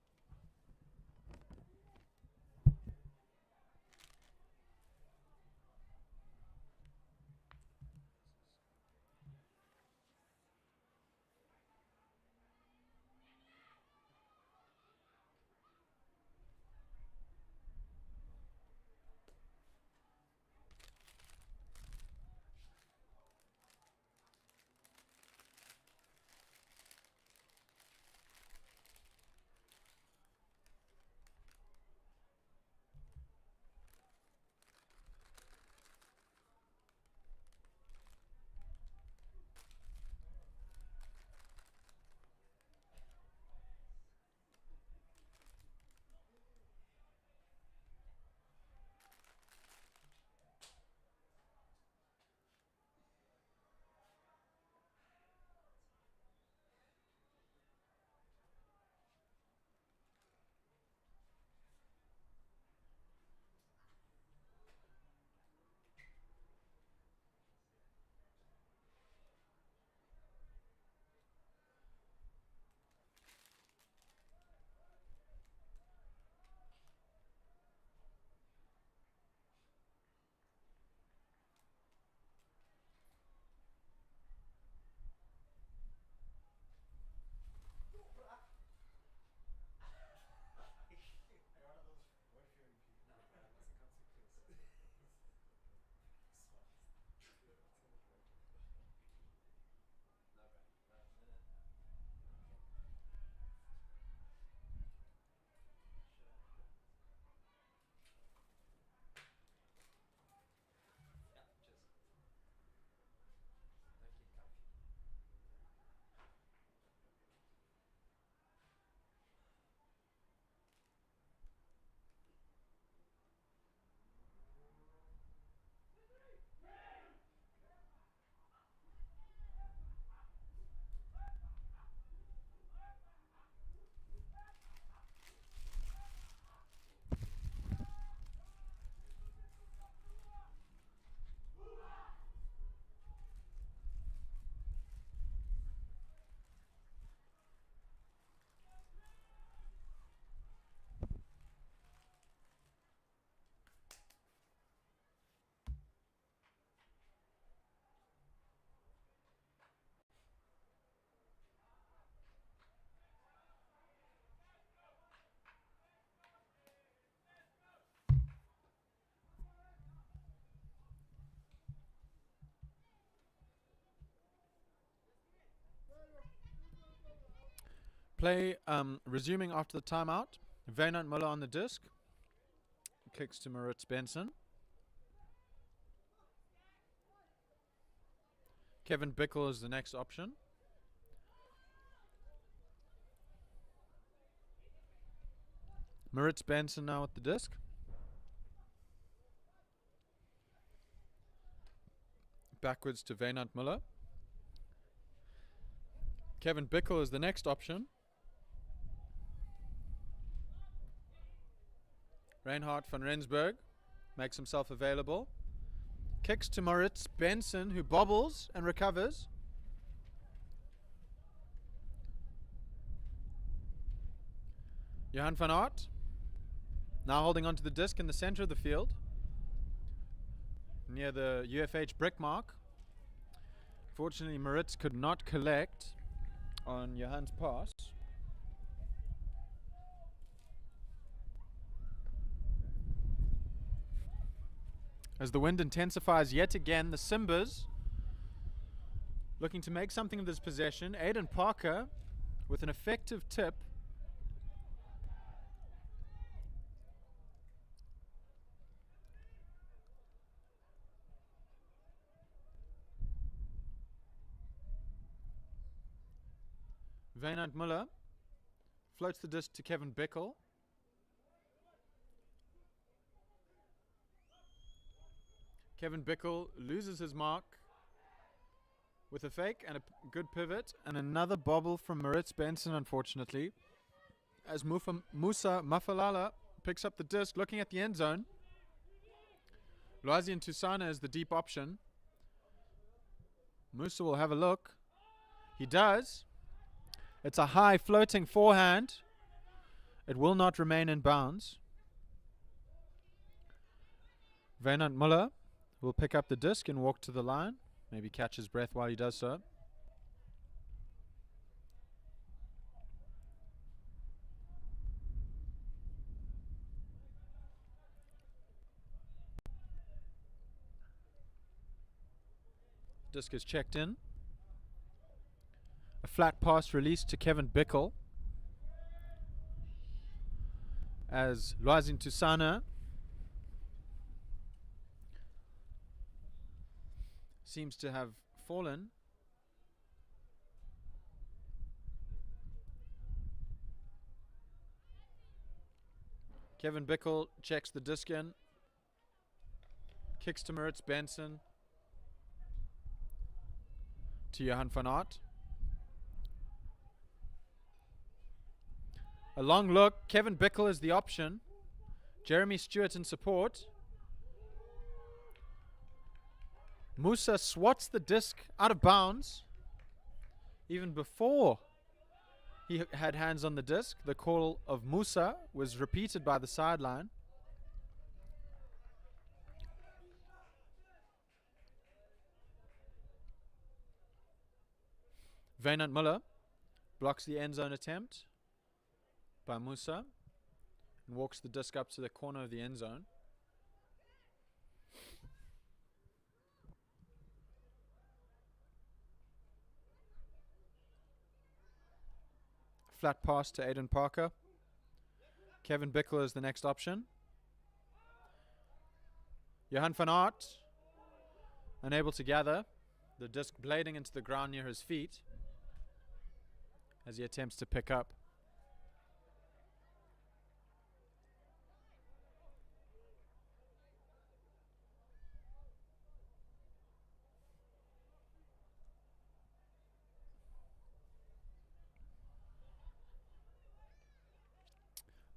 Play resuming after the timeout. Wynand Muller on the disc. Kicks to Maritz Benson. Kevin Bickle is the next option. Maritz Benson now at the disc. Backwards to Wynand Muller. Kevin Bickle is the next option. Reinhard van Rensburg makes himself available. Kicks to Maritz Benson, who bobbles and recovers. Johan van Aert now holding onto the disc in the center of the field, near the UFH brick mark. Fortunately, Maritz could not collect on Johan's pass. As the wind intensifies yet again, the Simbas looking to make something of this possession. Aidan Parker with an effective tip. Wynand Muller floats the disc to Kevin Bickle. Kevin Bickle loses his mark with a fake and a good pivot, and another bobble from Maritz Benson, unfortunately, as Musa Mafalala picks up the disc, looking at the end zone. Loisian Tusana is the deep option. Musa will have a look. He does. It's a high floating forehand. It will not remain in bounds. Wynand Muller will pick up the disc and walk to the line. Maybe catch his breath while he does so. Disc is checked in. A flat pass released to Kevin Bickle, as Loisian Tusana seems to have fallen. Kevin Bickle checks the disc in. Kicks to Maritz Benson. To Johan van Aert. A long look. Kevin Bickle is the option. Jeremy Stewart in support. Musa swats the disc out of bounds. Even before he had hands on the disc, the call of Musa was repeated by the sideline. Wynand Muller blocks the end zone attempt by Musa and walks the disc up to the corner of the end zone. Flat pass to Aidan Parker. Kevin Bickle is the next option. Johan van Aert unable to gather, the disc blading into the ground near his feet as he attempts to pick up.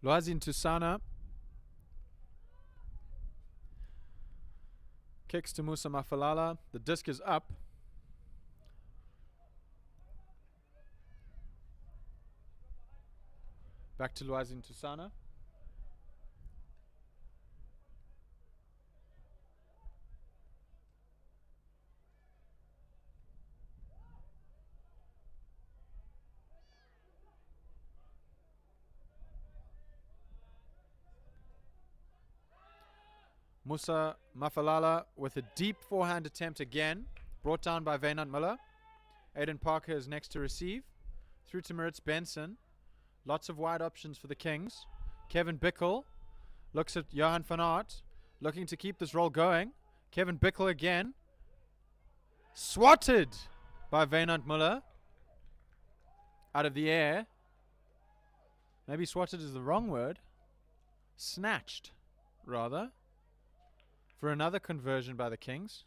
Loisian Tusana kicks to Musa Mafalala. The disc is up. Back to Loisian Tusana. Musa Mafalala with a deep forehand attempt again, brought down by Wynand Muller. Aidan Parker is next to receive. Through to Maritz Benson. Lots of wide options for the Kings. Kevin Bickle looks at Johan van Aert, looking to keep this roll going. Kevin Bickle again. Swatted by Wynand Muller. Out of the air. Maybe swatted is the wrong word. Snatched, rather. For another conversion by the Kings.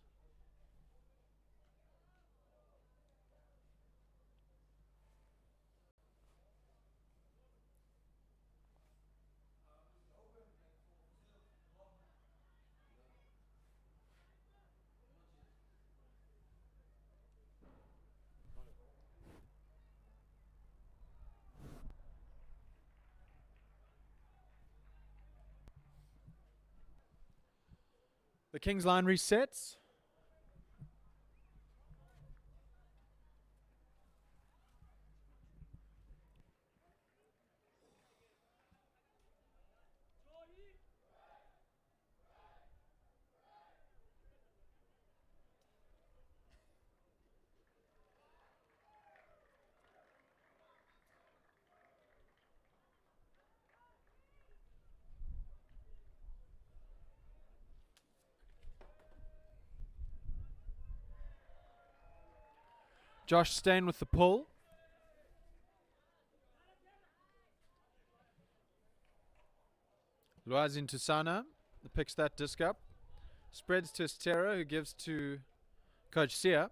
The Kings line resets. Josh Stein with the pull. Loazin Tusana picks that disc up. Spreads to Estera, who gives to Coach Sia.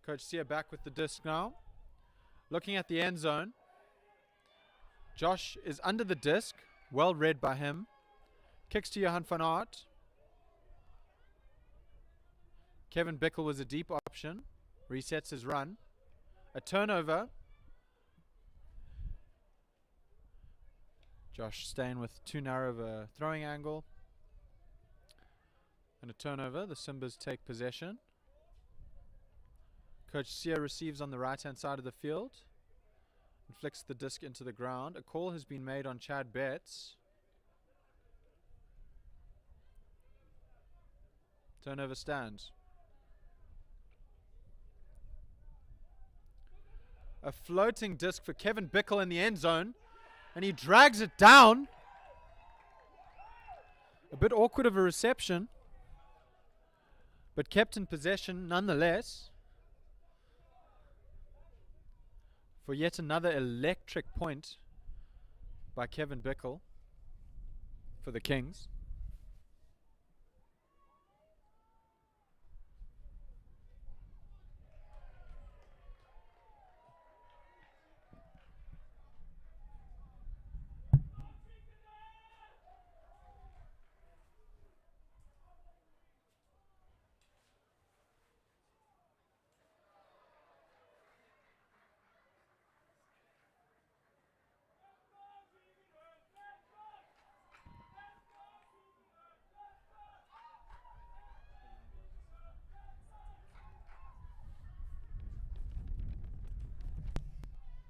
Coach Sia back with the disc now. Looking at the end zone. Josh is under the disc. Well read by him. Kicks to Johan van Aert. Kevin Bickle was a deep option. Resets his run. A turnover. Josh Stein with too narrow of a throwing angle. And a turnover. The Simbas take possession. Coach Sia receives on the right-hand side of the field. And flicks the disc into the ground. A call has been made on Chad Betts. Turnover stands. A floating disc for Kevin Bickle in the end zone. And he drags it down. A bit awkward of a reception. But kept in possession nonetheless. For yet another electric point by Kevin Bickle for the Kings.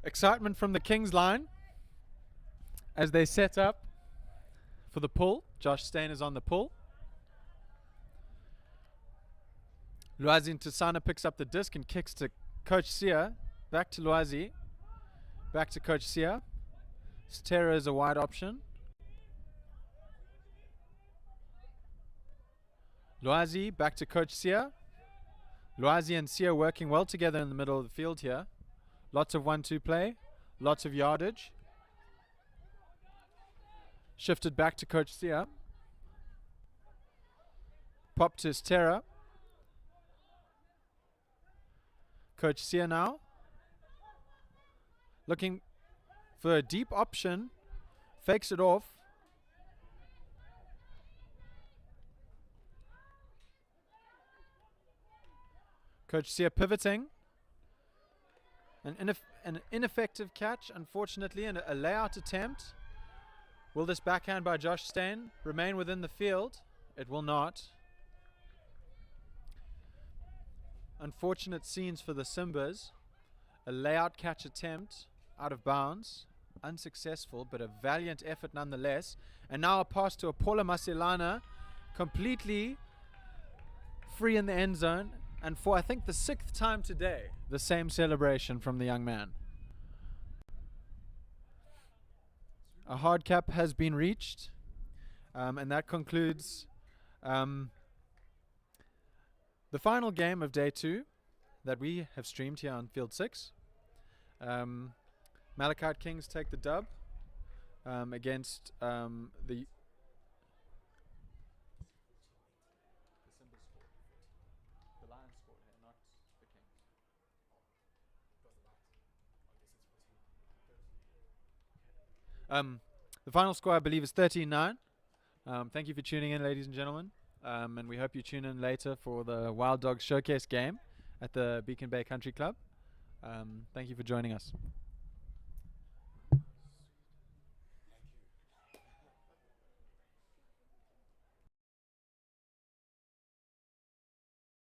Excitement from the Kings line as they set up for the pull. Josh Stein is on the pull. Loazin Tusana picks up the disc and kicks to Coach Sia. Back to Loazi. Back to Coach Sia. Stera is a wide option. Loazi back to Coach Sia. Loazi and Sia working well together in the middle of the field here. Lots of 1-2 play. Lots of yardage. Shifted back to Coach Sia. Pop to Stera. Coach Sia now. Looking for a deep option. Fakes it off. Coach Sia pivoting. An ineffective catch, unfortunately, and a layout attempt. Will this backhand by Josh Stein remain within the field? It will not. Unfortunate scenes for the Simbas. A layout catch attempt out of bounds. Unsuccessful, but a valiant effort nonetheless. And now a pass to Apola Maselana. Completely free in the end zone. And for, I think, the 6th time today, the same celebration from the young man. a hard cap has been reached, and that concludes the final game of day 2 that we have streamed here on Field 6. Malachi Kings take the dub against the Simbas squad. The Lions squad here, not the Kings. The final score, I believe, is 13-9. Thank you for tuning in, ladies and gentlemen. And we hope you tune in later for the Wild Dogs Showcase game at the Beacon Bay Country Club. Thank you for joining us.